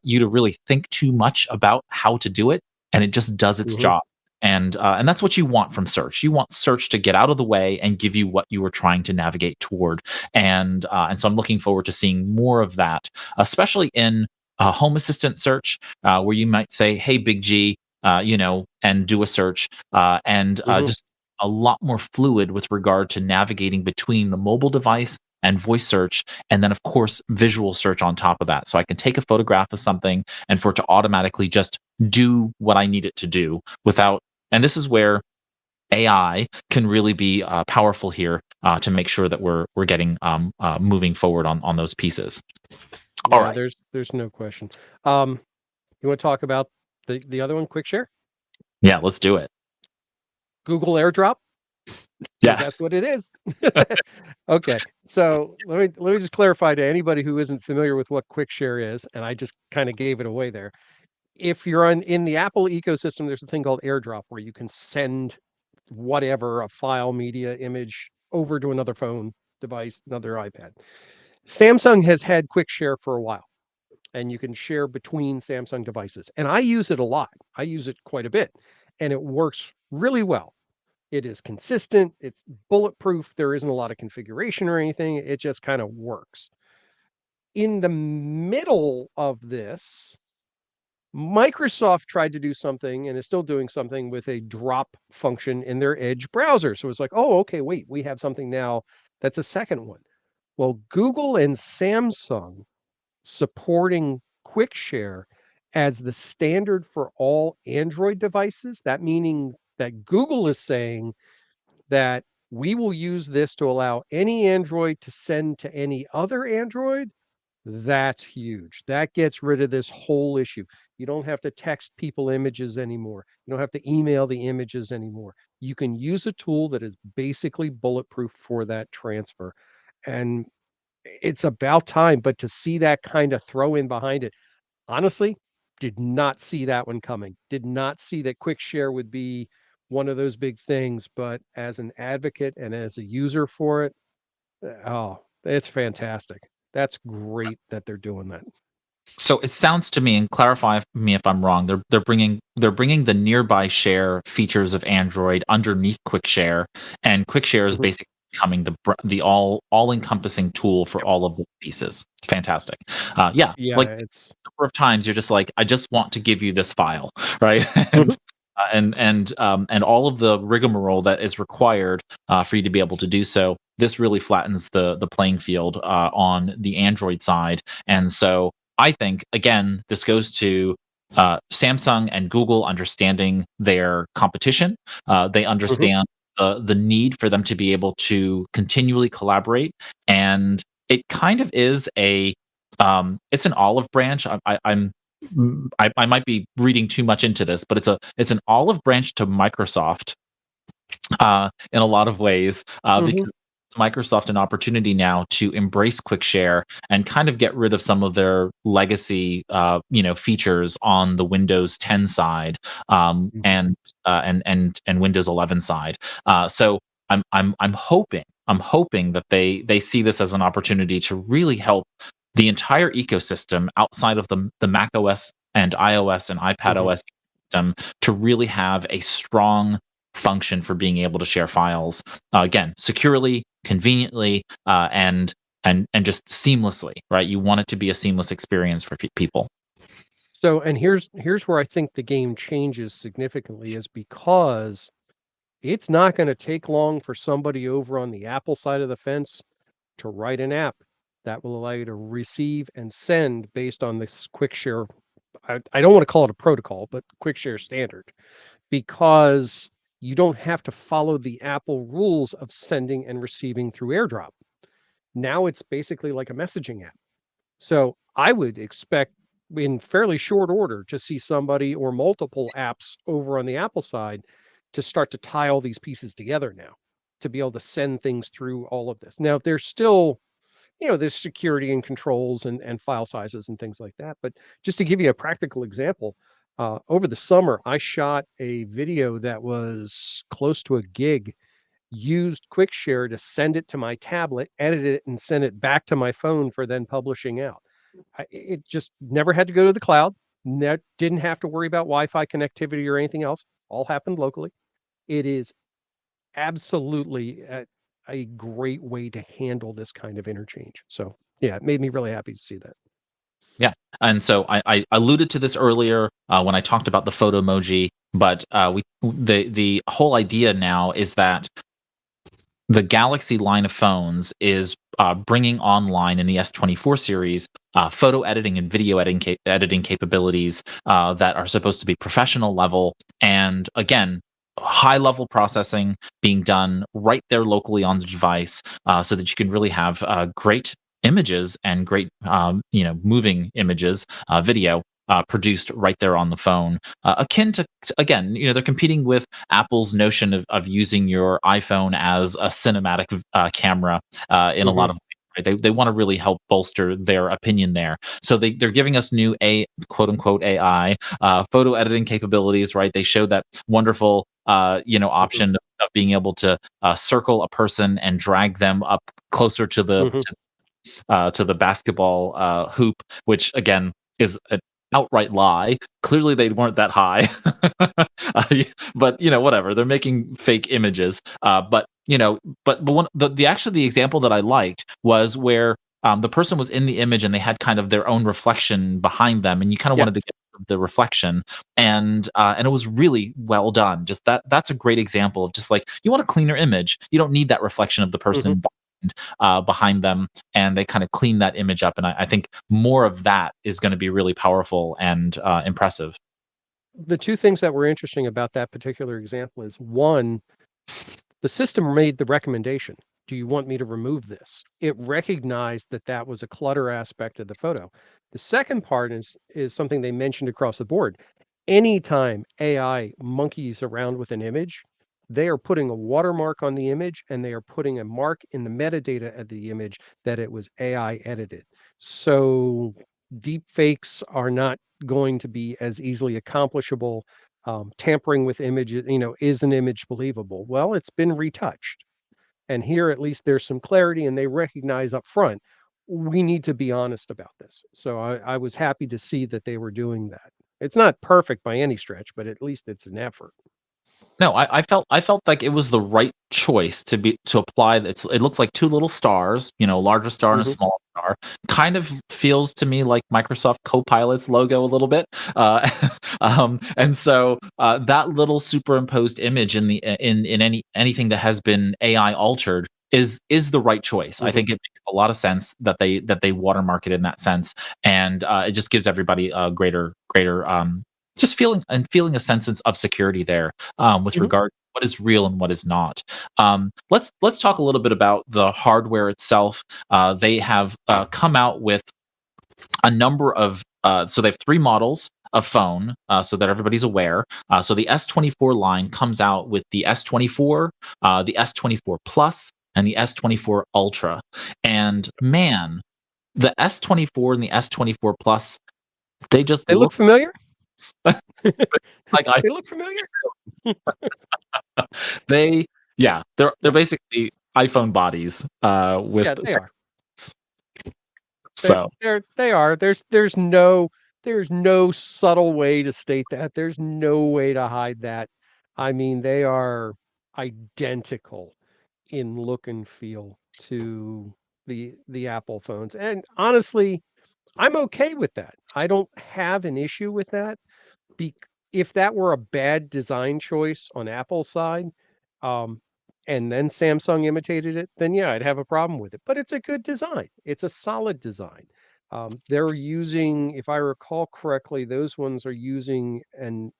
you to really think too much about how to do it, and it just does its Mhm. job. And that's what you want from search. You want search to get out of the way and give you what you were trying to navigate toward. And so I'm looking forward to seeing more of that, especially in home assistant search, where you might say, "Hey, Big G," and do a search, and Mhm. just a lot more fluid with regard to navigating between the mobile device and voice search, and then of course visual search on top of that. So I can take a photograph of something and for it to automatically just do what I need it to do without. And this is where AI can really be powerful here to make sure that we're getting moving forward on those pieces. All Yeah, right. there's no question. Um, you want to talk about the other one, quick share? Yeah, let's do it. Google AirDrop, because Yeah. that's what it is. Okay, so let me just clarify to anybody who isn't familiar with what quick share is, and I just kind of gave it away there. If you're in the Apple ecosystem, there's a thing called AirDrop where you can send whatever, a file, media, image over to another phone device, another iPad. Samsung has had quick share for a while, and you can share between Samsung devices. And I use it a lot. I use it quite a bit, and it works really well. It is consistent, it's bulletproof, there isn't a lot of configuration or anything, it just kind of works. In the middle of this, Microsoft tried to do something and is still doing something with a drop function in their Edge browser. So it's like, oh, okay, wait, we have something now that's a second one. Well, Google and Samsung supporting Quick Share as the standard for all Android devices. That meaning that Google is saying that we will use this to allow any Android to send to any other Android. That's huge. That gets rid of this whole issue. You don't have to text people images anymore. You don't have to email the images anymore. You can use a tool that is basically bulletproof for that transfer. And it's about time, but to see that kind of throw in behind it, honestly, did not see that one coming. Did not see that quick share would be one of those big things, but as an advocate and as a user for it, oh, it's fantastic. That's great that they're doing that. So it sounds to me, and clarify me if I'm wrong, they're bringing the nearby share features of Android underneath Quick Share, and Quick Share is Mhm. basically becoming the all-encompassing tool for all of the pieces. It's fantastic. Yeah, Yeah, like it's number of times you're just like, I just want to give you this file, right? Mhm. And all of the rigmarole that is required for you to be able to do so. This really flattens the playing field on the Android side, and so I think again this goes to Samsung and Google understanding their competition. They Mhm. understand the need for them to be able to continually collaborate, and it kind of is a it's an olive branch. I might be reading too much into this, but it's an olive branch to Microsoft in a lot of ways Mhm. because it's Microsoft an opportunity now to embrace quick share and kind of get rid of some of their legacy features on the Windows 10 side Mhm. and Windows 11 side. So I'm hoping that they see this as an opportunity to really help the entire ecosystem outside of the Mac OS and iOS and iPad Mhm. OS system to really have a strong function for being able to share files again securely, conveniently, and just seamlessly. Right? You want it to be a seamless experience for people. So, and here's where I think the game changes significantly is because it's not gonna take long for somebody over on the Apple side of the fence to write an app that will allow you to receive and send based on this quick share. I don't want to call it a protocol, but quick share standard, because you don't have to follow the Apple rules of sending and receiving through AirDrop. Now it's basically like a messaging app. So I would expect in fairly short order to see somebody or multiple apps over on the Apple side to start to tie all these pieces together now to be able to send things through all of this. Now, there's still, there's security and controls and file sizes and things like that. But just to give you a practical example, over the summer, I shot a video that was close to a gig, used QuickShare to send it to my tablet, edit it, and send it back to my phone for then publishing out. It just never had to go to the cloud. Didn't have to worry about Wi-Fi connectivity or anything else. All happened locally. It is absolutely a great way to handle this kind of interchange. So yeah, it made me really happy to see that. Yeah, and so I alluded to this earlier when I talked about the photo emoji, but the whole idea now is that the Galaxy line of phones is bringing online in the S24 series photo editing and video editing capabilities that are supposed to be professional level. And again, high level processing being done right there locally on the device so that you can really have great images and great, moving images, video. Produced right there on the phone, akin to again, they're competing with Apple's notion of using your iPhone as a cinematic camera in a Mhm. lot of ways. Right? They want to really help bolster their opinion there. So they're giving us new quote unquote AI photo editing capabilities. Right? They show that wonderful Mhm. option of being able to circle a person and drag them up closer to the Mhm. to the basketball hoop, which again is an outright lie. Clearly, they weren't that high, but whatever. They're making fake images. But the one the example that I liked was where the person was in the image and they had kind of their own reflection behind them, and you kind of wanted to Yes. get the reflection, and it was really well done. Just that's a great example of just like you want a cleaner image. You don't need that reflection of the Mhm. person behind them, and they kind of clean that image up. And I think more of that is going to be really powerful and impressive. The two things that were interesting about that particular example is one, The system made the recommendation. Do you want me to remove this? It recognized that that was a clutter aspect of the photo. The second part is something they mentioned across the board. Anytime AI monkeys around with an image, they are putting a watermark on the image and they are putting a mark in the metadata of the image that it was AI edited. So deep fakes are not going to be as easily accomplishable. Tampering with images, is an image believable? Well, it's been retouched. And here, at least there's some clarity and they recognize up front, we need to be honest about this. So I was happy to see that they were doing that. It's not perfect by any stretch, but at least it's an effort. No, I felt like it was the right choice to apply. It looks like two little stars, a larger star and a Mhm. smaller star. Kind of feels to me like Microsoft Copilot's logo a little bit. And so that little superimposed image in anything that has been AI altered is the right choice. I Mhm. think it makes a lot of sense that they watermark it in that sense, and it just gives everybody a greater just feeling a sense of security there, with Mhm. regard to what is real and what is not. Let's talk a little bit about the hardware itself. They have come out with a number of so they have three models of phone, so that everybody's aware. So the S24 line comes out with the S24, the S24 Plus, and the S24 Ultra. And man, the S24 and the S24 Plus, they just They look look familiar? like They look familiar? they yeah, they're Yeah. basically iPhone bodies, with Yeah, they are. s They're so, they are. There's no subtle way to state that. There's no way to hide that. I mean, they are identical in look and feel to the Apple phones. And honestly, I'm okay with that. I don't have an issue with that. Be if that were a bad design choice on Apple's side, um, and then Samsung imitated it, then yeah, I'd have a problem with it. But it's a good design. It's a solid design. They're using, if I recall correctly, those ones are using an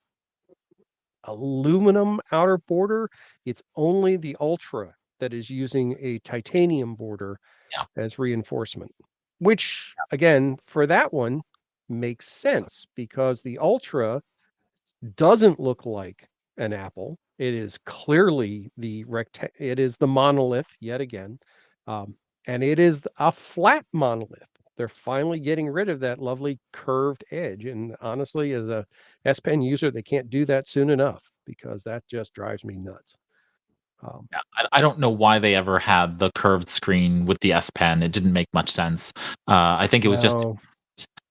aluminum outer border. It's only the Ultra that is using a titanium border yeah, as reinforcement, which again, for that one makes sense because the Ultra doesn't look like an apple. It is clearly it is the monolith yet again. Um, and it is a flat monolith. They're finally getting rid of that lovely curved edge. And honestly, as a S Pen user, they can't do that soon enough because that just drives me nuts. Um, yeah. I don't know why they ever had the curved screen with the S Pen. It didn't make much sense. I think it was just no.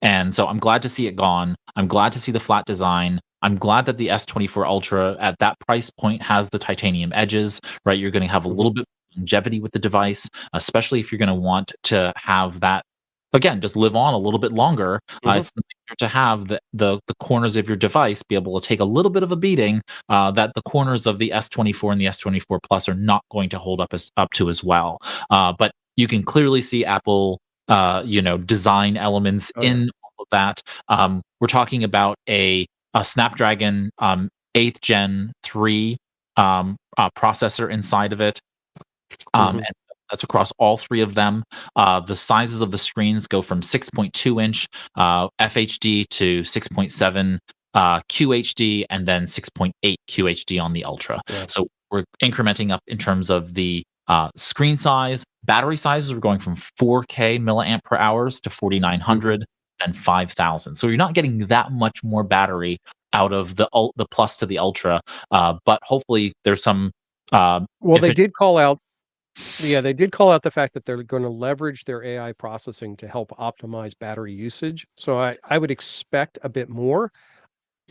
and so I'm glad to see it gone. I'm glad to see the flat design. I'm glad that the S24 Ultra at that price point has the titanium edges, right? You're gonna have a Mhm. little bit of longevity with the device, especially if you're gonna want to have that again, just live on a little bit longer. Mhm. It's nicer to have the corners of your device be able to take a little bit of a beating, that the corners of the S24 and the S24 Plus are not going to hold up to as well. But you can clearly see Apple, design elements Oh yeah. in all of that. We're talking about a Snapdragon, 8th Gen 3, processor inside of it. Mhm. And that's across all three of them. The sizes of the screens go from 6.2-inch FHD to 6.7 QHD, and then 6.8 QHD on the Ultra. Yeah. So we're incrementing up in terms of the screen size. Battery sizes are going from 4K milliamp per hours to Mhm. 4,900, then 5,000. So you're not getting that much more battery out of the Plus to the Ultra, but hopefully there's some Well, they efficient. did call out Yeah, they did call out the fact that they're gonna leverage their AI processing to help optimize battery usage. So I would expect a bit more.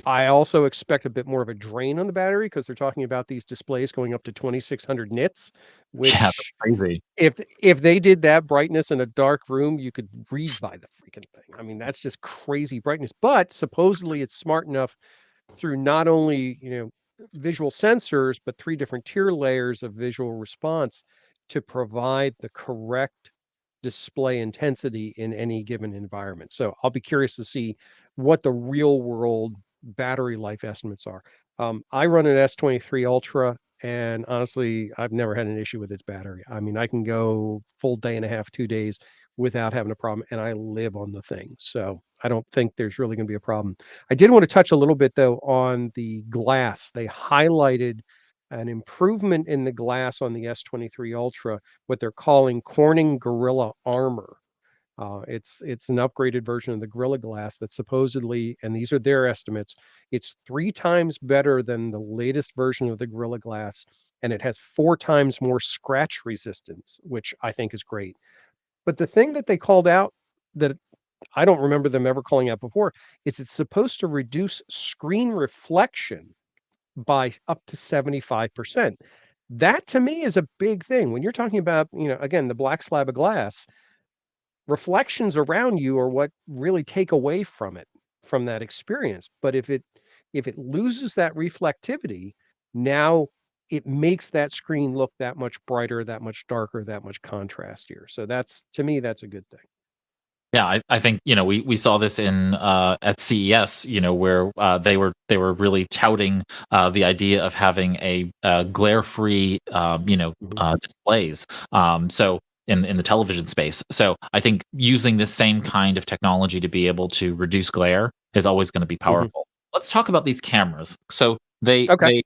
I also expect a bit more of a drain on the battery because they're talking about these displays going up to 2,600 nits, Yeah, that's which crazy. if they did that brightness in a dark room, you could read by the freaking thing. I mean, that's just crazy brightness. But supposedly it's smart enough through not only, visual sensors, but three different tier layers of visual response to provide the correct display intensity in any given environment. So I'll be curious to see what the real world battery life estimates are. I run an S23 Ultra. and honestly, I've never had an issue with its battery. I mean, I can go full day and a half, 2 days without having a problem, and I live on the thing, so I don't think there's really gonna be a problem. I did wanna touch a little bit, though, on the glass. They highlighted an improvement in the glass on the S23 Ultra, what they're calling Corning Gorilla Armor. It's an upgraded version of the Gorilla Glass that supposedly, and these are their estimates, it's 3 times better than the latest version of the Gorilla Glass, and it has 4 times more scratch resistance, which I think is great. But the thing that they called out that I don't remember them ever calling out before is it's supposed to reduce screen reflection by up to 75%. That to me is a big thing. When you're talking about, again, the black slab of glass, reflections around you are what really take away from that experience. But if it loses that reflectivity, now it makes that screen look that much brighter, that much darker, that much contrastier. So that's, to me, that's a good thing. Yeah, I think we saw this in at CES, where they were really touting the idea of having a glare free Mhm. displays. So in the television space, so I think using this same kind of technology to be able to reduce glare is always going to be Mhm. powerful. Let's talk about these cameras. So they Okay. they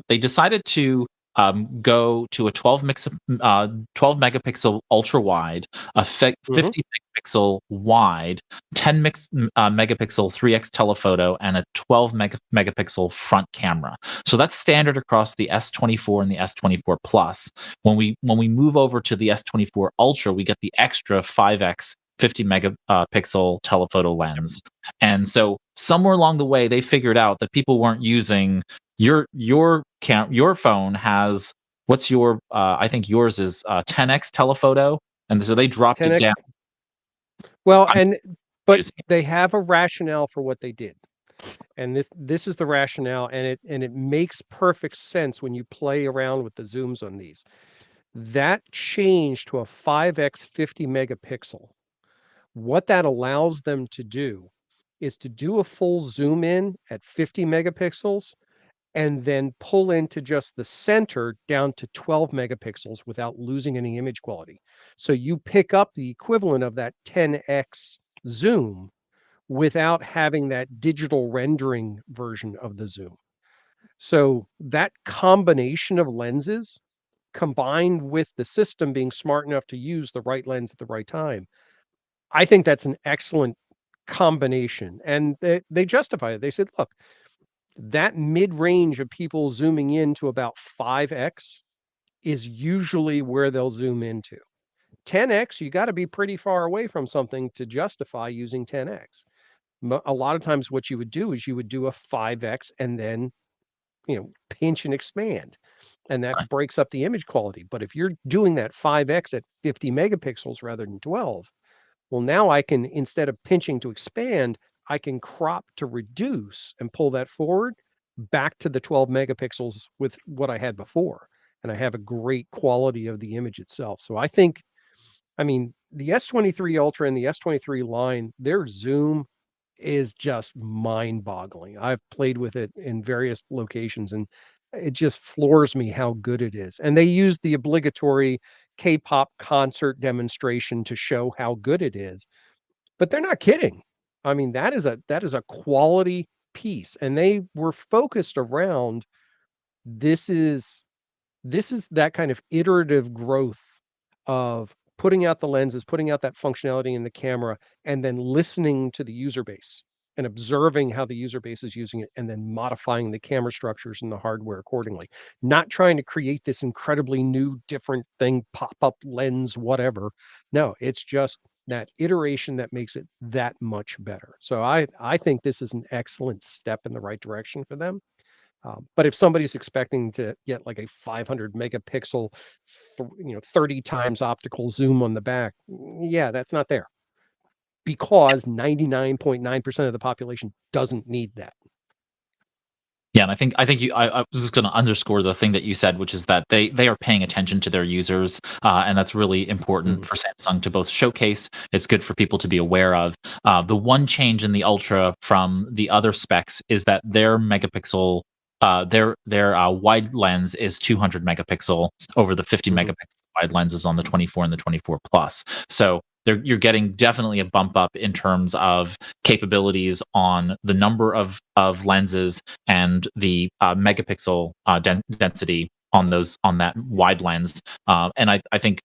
they decided to go to a 12 megapixel ultra wide, a Mhm. 50 megapixel wide, megapixel 3x telephoto, and a 12 megapixel front camera. So that's standard across the S24 and the S24 Plus. When we move over to the S24 Ultra, we get the extra 5x 50 megapixel telephoto lens. And so somewhere along the way, they figured out that people weren't using your phone has what's your I think yours is 10x telephoto, and so they dropped it 10x. down. Well, I'm but using it. they have a rationale for what they did. And this is the rationale, and it makes perfect sense when you play around with the zooms on these. That change to a 5x 50 megapixel, what that allows them to do is to do a full zoom in at 50 megapixels and then pull into just the center down to 12 megapixels without losing any image quality. So you pick up the equivalent of that 10x zoom without having that digital rendering version of the zoom. So that combination of lenses combined with the system being smart enough to use the right lens at the right time, I think that's an excellent combination. And they justify it. They said, look, that mid range of people zooming in to about 5x is usually where they'll zoom into. 10x, you got to be pretty far away from something to justify using 10x. A lot of times, what you would do is you would do a 5x and then, pinch and expand, and that breaks up the image quality. But if you're doing that 5x at 50 megapixels rather than 12, well, now I can, instead of pinching to expand, I can crop to reduce and pull that forward back to the 12 megapixels with what I had before. And I have a great quality of the image itself. So I mean, the S23 Ultra and the S23 line, their zoom is just mind-boggling. I've played with it in various locations, and it just floors me how good it is. And they use the obligatory K-pop concert demonstration to show how good it is, but they're not kidding. I mean, that is a quality piece, and they were focused around this is this is that kind of iterative growth of putting out the lenses, putting out that functionality in the camera, and then listening to the user base and observing how the user base is using it, and then modifying the camera structures and the hardware accordingly. Not trying to create this incredibly new, different thing, pop up lens, whatever. No, it's just that iteration that makes it that much better. So I think this is an excellent step in the right direction for them. But if somebody's expecting to get like a 500 megapixel, 30 times optical zoom on the back, yeah, that's not there because 99.9% of the population doesn't need that. Yeah, and I think I was just going to underscore the thing that you said, which is that they are paying attention to their users, and that's really important Mhm. for Samsung to both showcase. It's good for people to be aware of. The one change in the Ultra from the other specs is that their megapixel their wide lens is 200 megapixel over the 50 Mhm. megapixel wide lenses on the 24 and the 24 plus. So you're getting definitely a bump up in terms of capabilities on the number of lenses and the megapixel density on those on that wide lens. And I think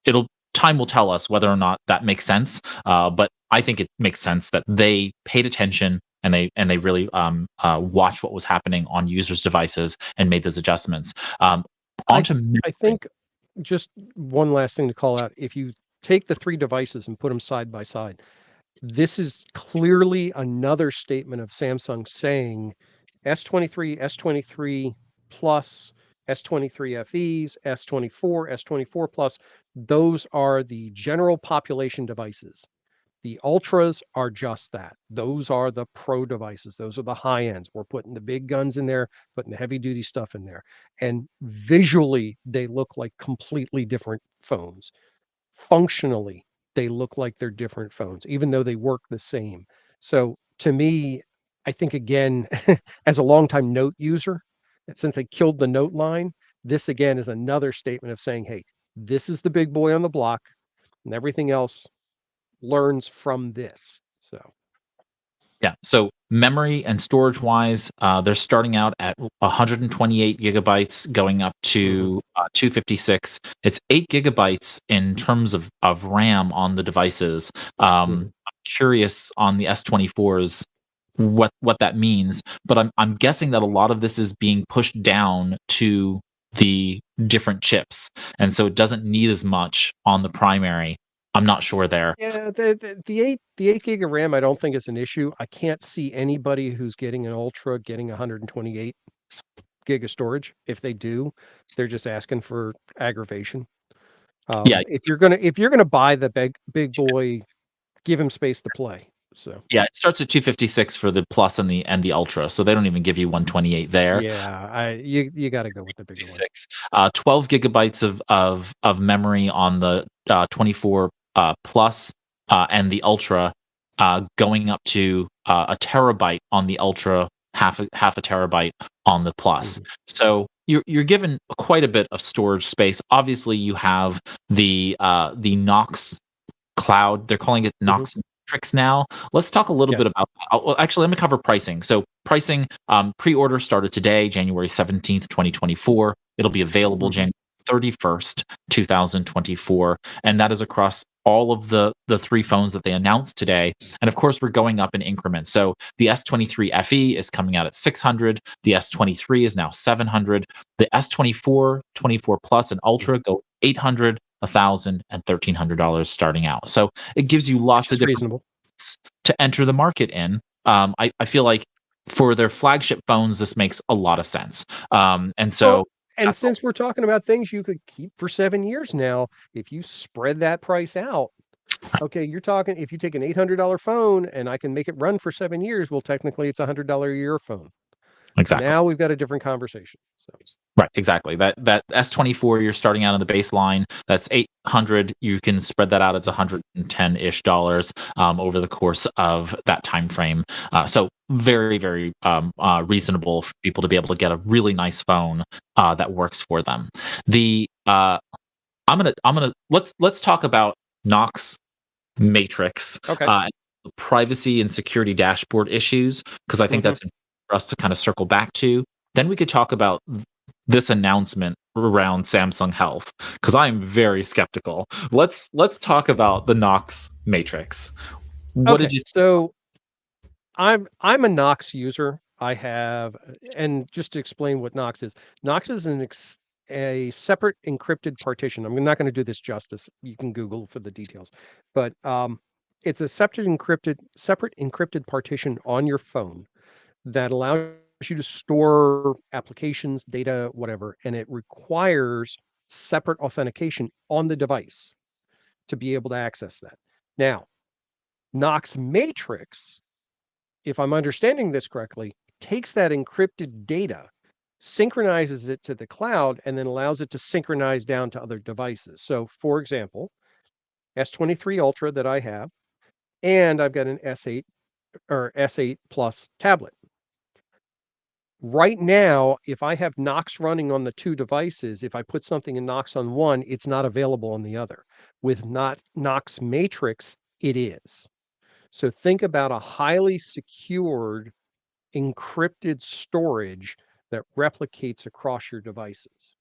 it'll time will tell us whether or not that makes sense. But I think it makes sense that they paid attention and they really watched what was happening on users' devices and made those adjustments. I Onto I memory. think just one last thing to call out, if you take the 3 devices and put them side by side, this is clearly another statement of Samsung saying S23, S23 Plus, S23 FEs, S24, S24 Plus, those are the general population devices. The Ultras are just that. Those are the pro devices. Those are the high ends. We're putting the big guns in there, putting the heavy duty stuff in there. And visually, they look like completely different phones. Functionally, they look like they're different phones, even though they work the same. So to me, I think again, as a longtime Note user, since they killed the Note line, this again is another statement of saying, hey, this is the big boy on the block, and everything else learns from this. So Yeah. So memory and storage wise, they're starting out at 128 gigabytes, going up mhm, to 256. It's 8 gigabytes in terms of RAM on the devices. mhm. I'm curious on the S24s what that means, but I'm guessing that a lot of this is being pushed down to the different chips, and so it doesn't need as much on the primary. I'm not sure there. Yeah, the 8 gig of RAM, I don't think is an issue. I can't see anybody who's getting an Ultra getting 128 gig of storage. If they do, they're just asking for aggravation. Yeah, If you're gonna buy the big boy, give him space to play. So yeah, it starts at 256 for the Plus and the Ultra, so they don't even give you 128 there. yeah, you got to go with the bigger one. 56, 12 gigabytes of memory on the 24 Plus and the Ultra, going up to a terabyte on the Ultra, half a terabyte on the Plus. Mhm, So you're given quite a bit of storage space. Obviously, you have the Knox cloud. They're calling it mhm. Knox Matrix now. Let's talk a little Yes. bit about that. Well, actually, let me cover pricing. So pricing, pre-order started today, January 17th, 2024. It'll be available Mhm, January 31st, 2024. And that is across all of the three phones that they announced today. And of course, we're going up in increments. So the S23 FE is coming out at 600. The S23 is now 700. The S24, 24 Plus, and mhm. Ultra go 800, 1,000, and $1,300 starting out. So it gives you Which lots of is different reasonable. ways to enter the market in. I feel like for their flagship phones, this makes a lot of sense. And Well, so and that's all. since we're talking about things you could keep for 7 years now, if you spread that price out, okay, you're talking if you take an $800 phone and I can make it run for 7 years, well, technically it's a $100 a year phone. Exactly. Now we've got a different conversation. So, Right, exactly. That S24, you're starting out on the baseline. That's 800. You can spread that out. It's 110-ish dollars over the course of that time frame. So very, very reasonable for people to be able to get a really nice phone that works for them. The I'm gonna let's talk about Knox Matrix, okay. privacy and security dashboard issues, because I think Mhm. that's important for us to kind of circle back to. Then we could talk about this announcement around Samsung Health, because I am very skeptical. Let's talk about the Knox Matrix. What Okay. did you? So I'm a Knox user. I have and just to explain what Knox is. Knox is a separate encrypted partition. I'm not going to do this justice. You can Google for the details. But it's a separate encrypted partition on your phone that allows you to store applications, data, whatever, and it requires separate authentication on the device to be able to access that. Now, Knox Matrix, if I'm understanding this correctly, takes that encrypted data, synchronizes it to the cloud, and then allows it to synchronize down to other devices. So, for example, S23 Ultra that I have, and I've got an S8 or S8 Plus tablet. Right now, if I have Knox running on the two devices, if I put something in Knox on one, it's not available on the other. With not Knox Matrix, it is. So think about a highly secured, encrypted storage that replicates across your devices.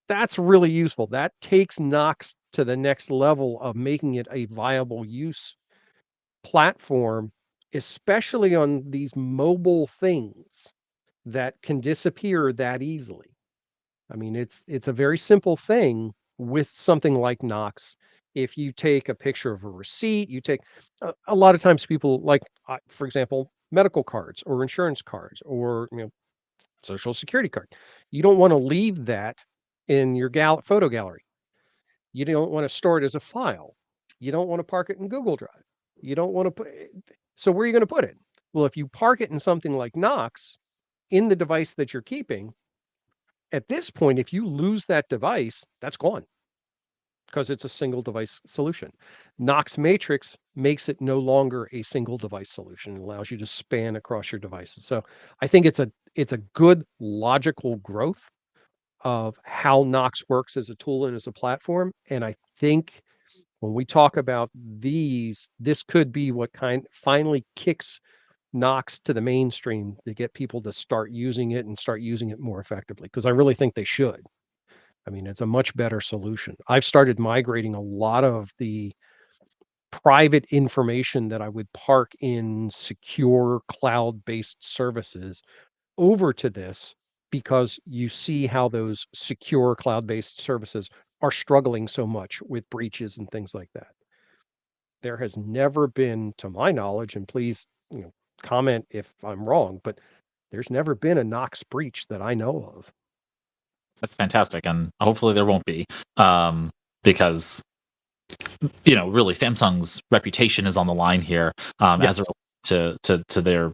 That's really useful. That takes Knox to the next level of making it a viable use platform, especially on these mobile things that can disappear that easily. I mean, it's a very simple thing with something like Knox. If you take a picture of a receipt, you take a lot of times people like, for example, medical cards or insurance cards or social security card. You don't want to leave that in your photo gallery. You don't want to store it as a file. You don't want to park it in Google Drive. You don't want to put it. So where are you going to put it? Well, if you park it in something like Knox in the device that you're keeping, at this point, if you lose that device, that's gone because it's a single device solution. Knox Matrix makes it no longer a single device solution. It allows you to span across your devices. So I think it's a good logical growth of how Knox works as a tool and as a platform. And I think when we talk about these, this could be what finally kicks Knox to the mainstream to get people to start using it and start using it more effectively. Because I really think they should. I mean, it's a much better solution. I've started migrating a lot of the private information that I would park in secure cloud-based services over to this because you see how those secure cloud-based services are struggling so much with breaches and things like that. There has never been, to my knowledge, and please, comment if I'm wrong, but there's never been a Knox breach that I know of. That's fantastic, and hopefully there won't be, because really Samsung's reputation is on the line here, as it Yes. relates to their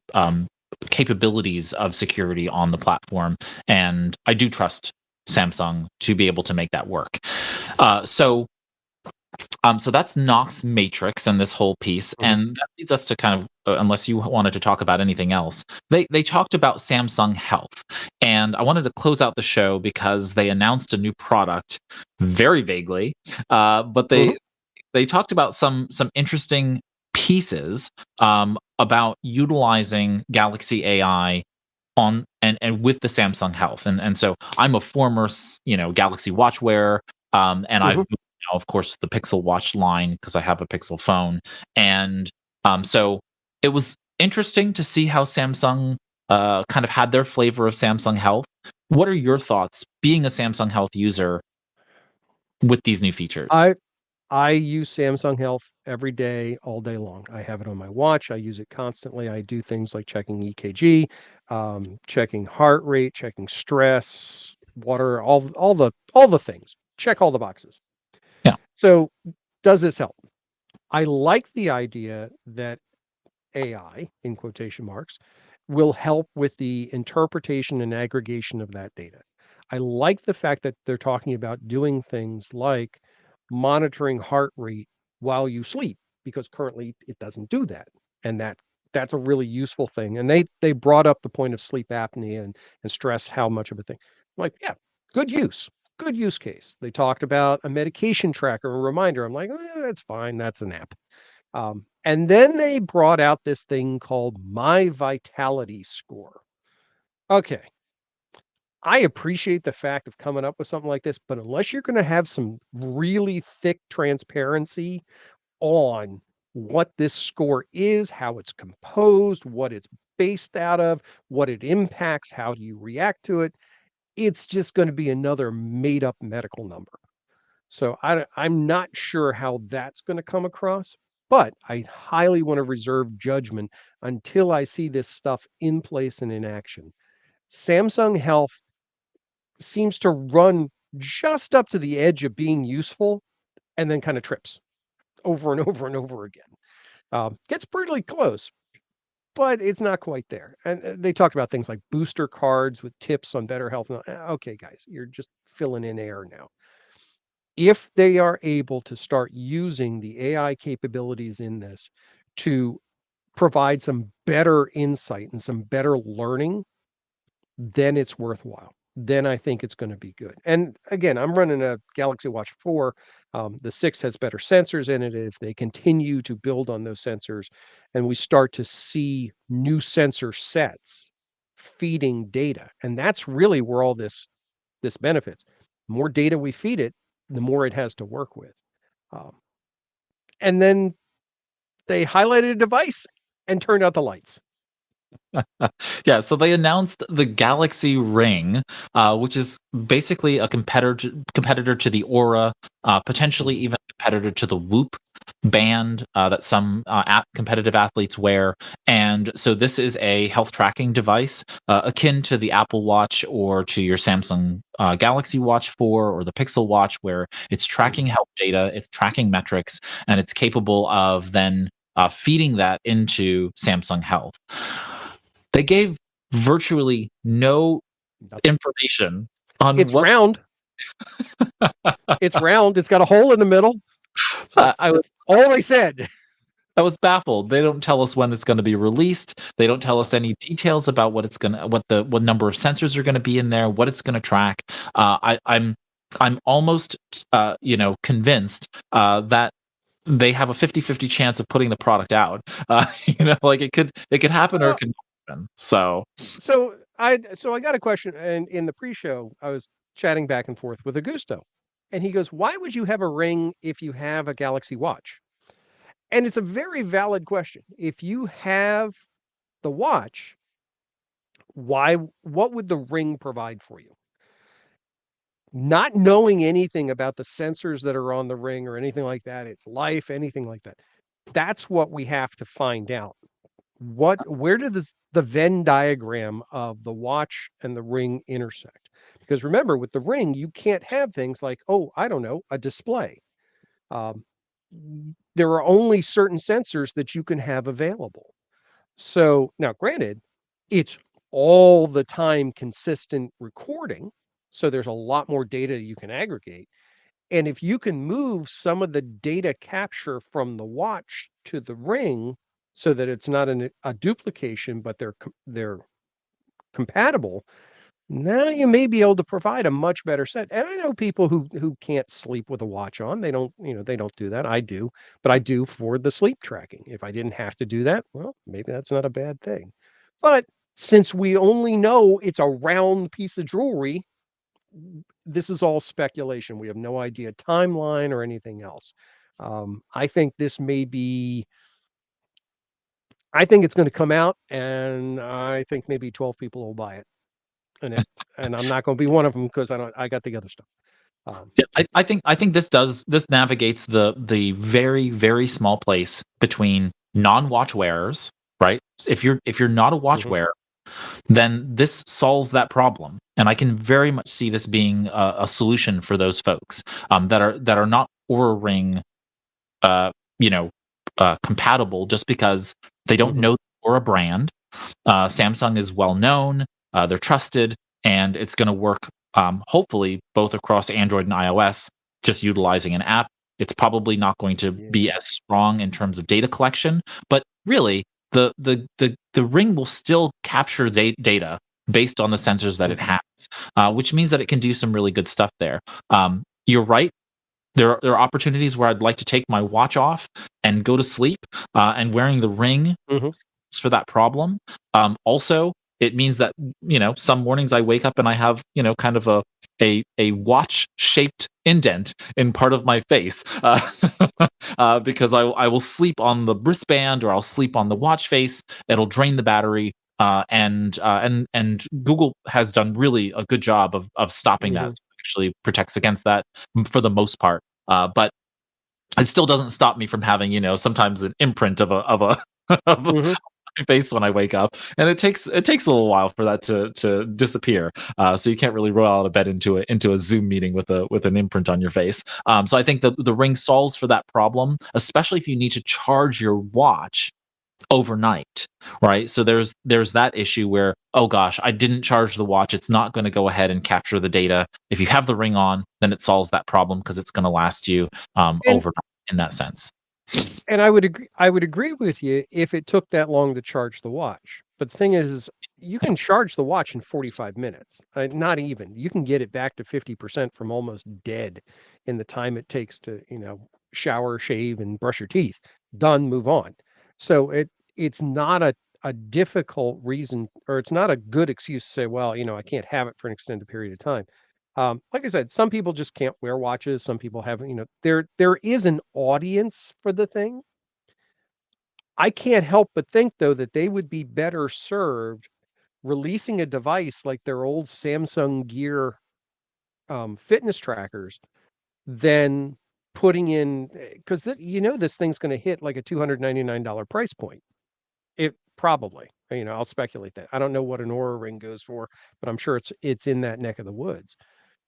capabilities of security on the platform, and I do trust Samsung to be able to make that work. So that's Knox Matrix and this whole piece, Mhm. and that leads us to kind of, unless you wanted to talk about anything else, they talked about Samsung Health, and I wanted to close out the show because they announced a new product very vaguely, but Mhm. they talked about some interesting pieces about utilizing Galaxy AI on and with the Samsung Health, and so I'm a former Galaxy Watch wearer, and I've Mhm. moved now, of course, the Pixel Watch line because I have a Pixel phone, and so it was interesting to see how Samsung kind of had their flavor of Samsung Health. What are your thoughts, being a Samsung Health user, with these new features? I I use Samsung Health every day, all day long. I have it on my watch. I use it constantly. I do things like checking EKG, checking heart rate, checking stress, water, all the things. Check all the boxes. Yeah. So, does this help? I like the idea that AI, in quotation marks, will help with the interpretation and aggregation of that data. I like the fact that they're talking about doing things like monitoring heart rate while you sleep, because currently it doesn't do that. And that's a really useful thing. And they brought up the point of sleep apnea and stress, how much of a thing. I'm like, yeah, good use. Good use case. They talked about a medication tracker, a reminder. I'm like, that's fine. That's an app. And then they brought out this thing called My Vitality Score. Okay, I appreciate the fact of coming up with something like this, but unless you're going to have some really thick transparency on what this score is, how it's composed, what it's based out of, what it impacts, how do you react to it, it's just going to be another made up medical number. So I'm not sure how that's going to come across, but I highly want to reserve judgment until I see this stuff in place and in action. Samsung Health seems to run just up to the edge of being useful and then kind of trips over and over and over again. Gets pretty close, but it's not quite there. And they talked about things like booster cards with tips on better health. Okay, guys, you're just filling in air now. If they are able to start using the AI capabilities in this to provide some better insight and some better learning, then it's worthwhile. Then I think it's going to be good. And again, I'm running a Galaxy Watch 4. The 6 has better sensors in it. If they continue to build on those sensors and we start to see new sensor sets feeding data, and that's really where all this benefits. The more data we feed it, the more it has to work with. Um, and then they highlighted a device and turned out the lights. Yeah, so they announced the Galaxy Ring, which is basically a competitor to the Aura, potentially even a competitor to the Whoop band that some competitive athletes wear. And so this is a health tracking device akin to the Apple Watch or to your Samsung Galaxy Watch 4 or the Pixel Watch, where it's tracking health data, it's tracking metrics, and it's capable of then feeding that into Samsung Health. They gave virtually no information on It's what round. It's round. It's got a hole in the middle. That's all they said. I was baffled. They don't tell us when it's gonna be released. They don't tell us any details about what number of sensors are gonna be in there, what it's gonna track. I'm almost, convinced that they have a 50-50 chance of putting the product out. Like it could happen or it could not happen. So I got a question, and in the pre-show, I was chatting back and forth with Augusto, and he goes, "Why would you have a ring if you have a Galaxy Watch?" And it's a very valid question. If you have the watch, what would the ring provide for you? Not knowing anything about the sensors that are on the ring or anything like that, its life, anything like that. That's what we have to find out. Where does the Venn diagram of the watch and the ring intersect? Because remember, with the ring, you can't have things like, oh, I don't know, a display. Um, there are only certain sensors that you can have available. So now, granted, it's all the time consistent recording. So there's a lot more data you can aggregate. And if you can move some of the data capture from the watch to the ring so that it's not a duplication, but they're compatible, now you may be able to provide a much better set. And I know people who can't sleep with a watch on. They don't do that. I do, but I do for the sleep tracking. If I didn't have to do that, well, maybe that's not a bad thing. But since we only know it's a round piece of jewelry, this is all speculation. We have no idea timeline or anything else. I think this may be. I think it's going to come out, and I think maybe 12 people will buy it, and I'm not going to be one of them because I got the other stuff. Yeah, I think this navigates the very, very small place between non-watch wearers, right? If you're not a watch Mhm. wearer, then this solves that problem. And I can very much see this being a solution for those folks that are not Oura Ring, uh, you know, compatible just because they don't Mhm. know the Oura brand. Samsung is well known, they're trusted, and it's going to work hopefully both across Android and iOS, just utilizing an app. It's probably not going to Yeah. be as strong in terms of data collection, but really, the ring will still capture data based on the sensors that it Mhm. has, which means that it can do some really good stuff there. You're right. There are opportunities where I'd like to take my watch off and go to sleep, and wearing the ring Mhm. for that problem. Also, it means that some mornings I wake up and I have kind of a watch shaped indent in part of my face, because I will sleep on the wristband or I'll sleep on the watch face. It'll drain the battery. And Google has done really a good job of stopping that. Mhm. So it actually protects against that for the most part. But it still doesn't stop me from having sometimes an imprint of a of a Mhm. face when I wake up, and it takes a little while for that to disappear. So you can't really roll out of bed into a Zoom meeting with an imprint on your face. So I think the ring solves for that problem, especially if you need to charge your watch overnight, right? So there's that issue where, oh gosh, I didn't charge the watch, it's not going to go ahead and capture the data. If you have the ring on, then it solves that problem because it's going to last you And overnight in that sense. And I would agree with you if it took that long to charge the watch. But the thing is you can charge the watch in 45 minutes. Not even. You can get it back to 50% from almost dead in the time it takes to, shower, shave, and brush your teeth. Done, move on. So it's not a difficult reason, or it's not a good excuse to say, well, I can't have it for an extended period of time. Like I said, some people just can't wear watches. Some people have, there is an audience for the thing. I can't help but think, though, that they would be better served releasing a device like their old Samsung Gear fitness trackers than putting in, because this thing's going to hit like a $299 price point. It probably, I'll speculate that. I don't know what an Aura Ring goes for, but I'm sure it's in that neck of the woods.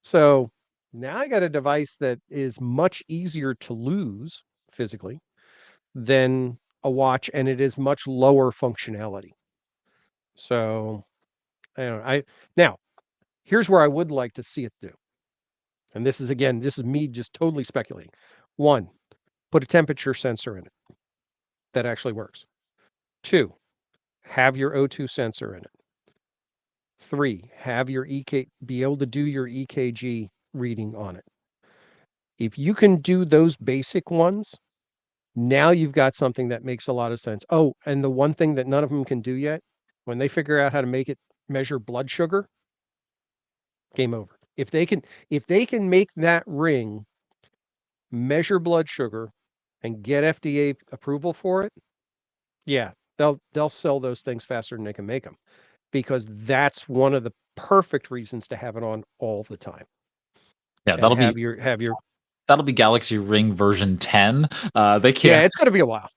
So now I got a device that is much easier to lose physically than a watch, and it is much lower functionality. So I don't know. Now here's where I would like to see it do. And this is me just totally speculating. One, put a temperature sensor in it that actually works. Two, have your O2 sensor in it. Three, have your be able to do your EKG reading on it. If you can do those basic ones, now you've got something that makes a lot of sense. Oh, and the one thing that none of them can do yet, when they figure out how to make it measure blood sugar, game over. If they can make that ring measure blood sugar and get FDA approval for it, yeah, they'll sell those things faster than they can make them, because that's one of the perfect reasons to have it on all the time Yeah, and that'll be have your that'll be Galaxy Ring version 10. They yeah, can't. it's going to be a while.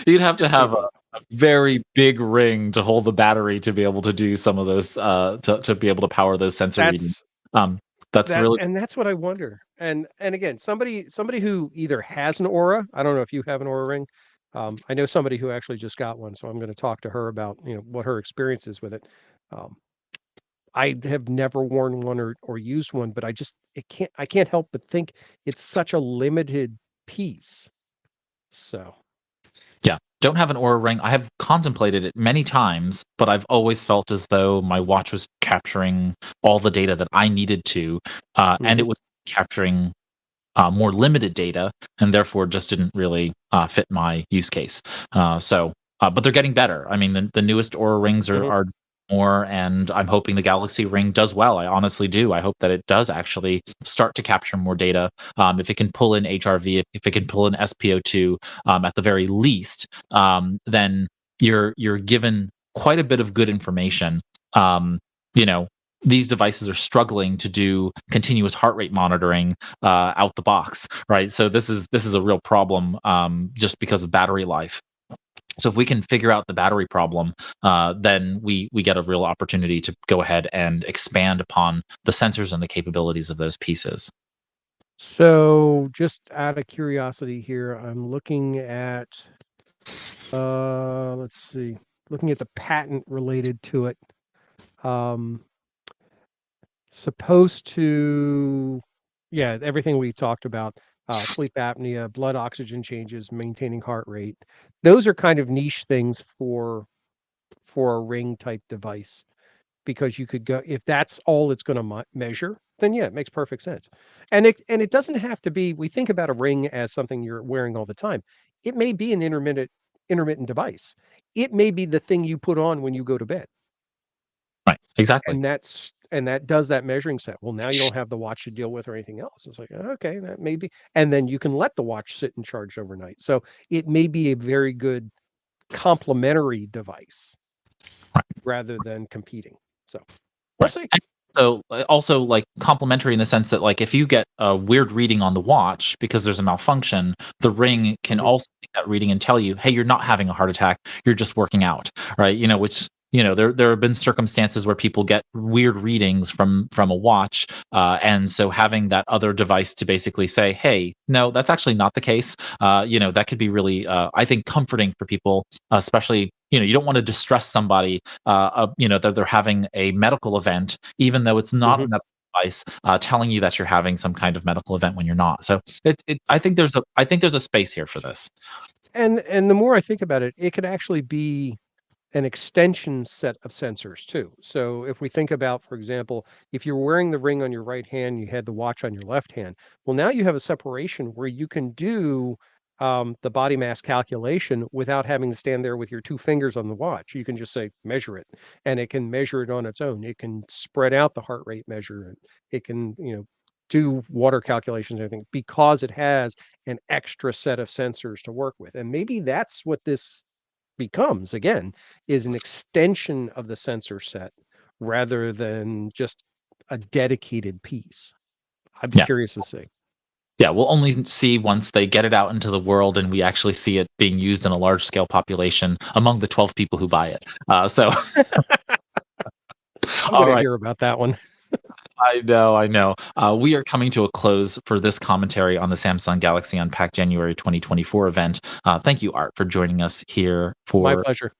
You'd have to It's going have to be a while. a very big ring to hold the battery to be able to do some of those to be able to power those sensor readings. That's Um, that's that really and that's what I wonder. And again, somebody who either has an Aura, I don't know if you have an Aura ring. I know somebody who actually just got one, so I'm going to talk to her about, what her experience is with it. Um, I have never worn one or used one, but I can't help but think it's such a limited piece. So, Yeah, don't have an Aura Ring. I have contemplated it many times, but I've always felt as though my watch was capturing all the data that I needed to, and mhm, it was capturing more limited data, and therefore just didn't really fit my use case. But they're getting better. I mean, the newest Aura rings mhm. are more, and I'm hoping the Galaxy Ring does well. I honestly do. I hope that it does actually start to capture more data. If it can pull in HRV, if it can pull in SpO2, at the very least, then you're given quite a bit of good information. Um, you know, these devices are struggling to do continuous heart rate monitoring out the box, right? So this is a real problem, just because of battery life. So if we can figure out the battery problem, then we get a real opportunity to go ahead and expand upon the sensors and the capabilities of those pieces. So just out of curiosity here, I'm looking at let's see, looking at the patent related to it. Um, supposed to, yeah, everything we talked about, sleep apnea, blood oxygen changes, maintaining heart rate. Those are kind of niche things for a ring type device, because you could go, if that's all it's going to measure, then yeah, it makes perfect sense. And it doesn't have to be, we think about a ring as something you're wearing all the time. It may be an intermittent device. It may be the thing you put on when you go to bed. Right. Exactly. And that does that measuring set. Well, now you don't have the watch to deal with or anything else. It's like, okay, that may be, and then you can let the watch sit and charge overnight. So it may be a very good complementary device Right. rather than competing. So we'll Right. see. And so, also, like, complementary in the sense that, like, if you get a weird reading on the watch because there's a malfunction, the ring can Mhm. also take that reading and tell you, "Hey, you're not having a heart attack. You're just working out." Right? Which, there have been circumstances where people get weird readings from a watch, and so having that other device to basically say, "Hey, no, that's actually not the case." That could be really, I think, comforting for people, especially, you don't want to distress somebody, that they're having a medical event, even though it's not Mhm. a medical device telling you that you're having some kind of medical event when you're not. So I think there's a space here for this. And the more I think about it, it could actually be an extension set of sensors too. So if we think about, for example, if you're wearing the ring on your right hand, you had the watch on your left hand. Well, now you have a separation where you can do the body mass calculation without having to stand there with your two fingers on the watch. You can just say measure it, and it can measure it on its own. It can spread out the heart rate measure, and it can do water calculations and everything because it has an extra set of sensors to work with. And maybe that's what this becomes again, is an extension of the sensor set rather than just a dedicated piece. I'd be Yeah. curious to see. Yeah, we'll only see once they get it out into the world and we actually see it being used in a large scale population among the 12 people who buy it. So, I'm all gonna right. hear about that one. I know, I know. We are coming to a close for this commentary on the Samsung Galaxy Unpacked January 2024 event. Thank you, Art, for joining us here My for. pleasure.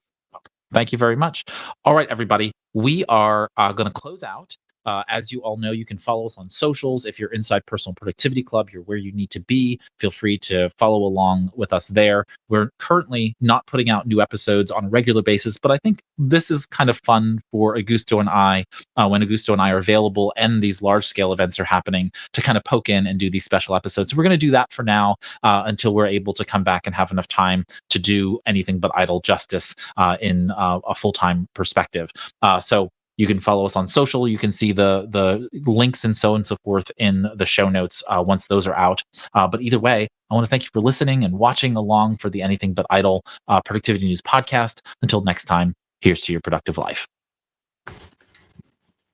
Thank you very much. All right, everybody. We are going to close out. As you all know, you can follow us on socials. If you're inside Personal Productivity Club, you're where you need to be. Feel free to follow along with us there. We're currently not putting out new episodes on a regular basis, but I think this is kind of fun for Augusto and I, when Augusto and I are available and these large scale events are happening, to kind of poke in and do these special episodes. So we're going to do that for now until we're able to come back and have enough time to do anything but idle justice in a full-time perspective. So you can follow us on social. You can see the links and so on and so forth in the show notes once those are out. But either way, I want to thank you for listening and watching along for the Anything But Idle Productivity News podcast. Until next time, here's to your productive life.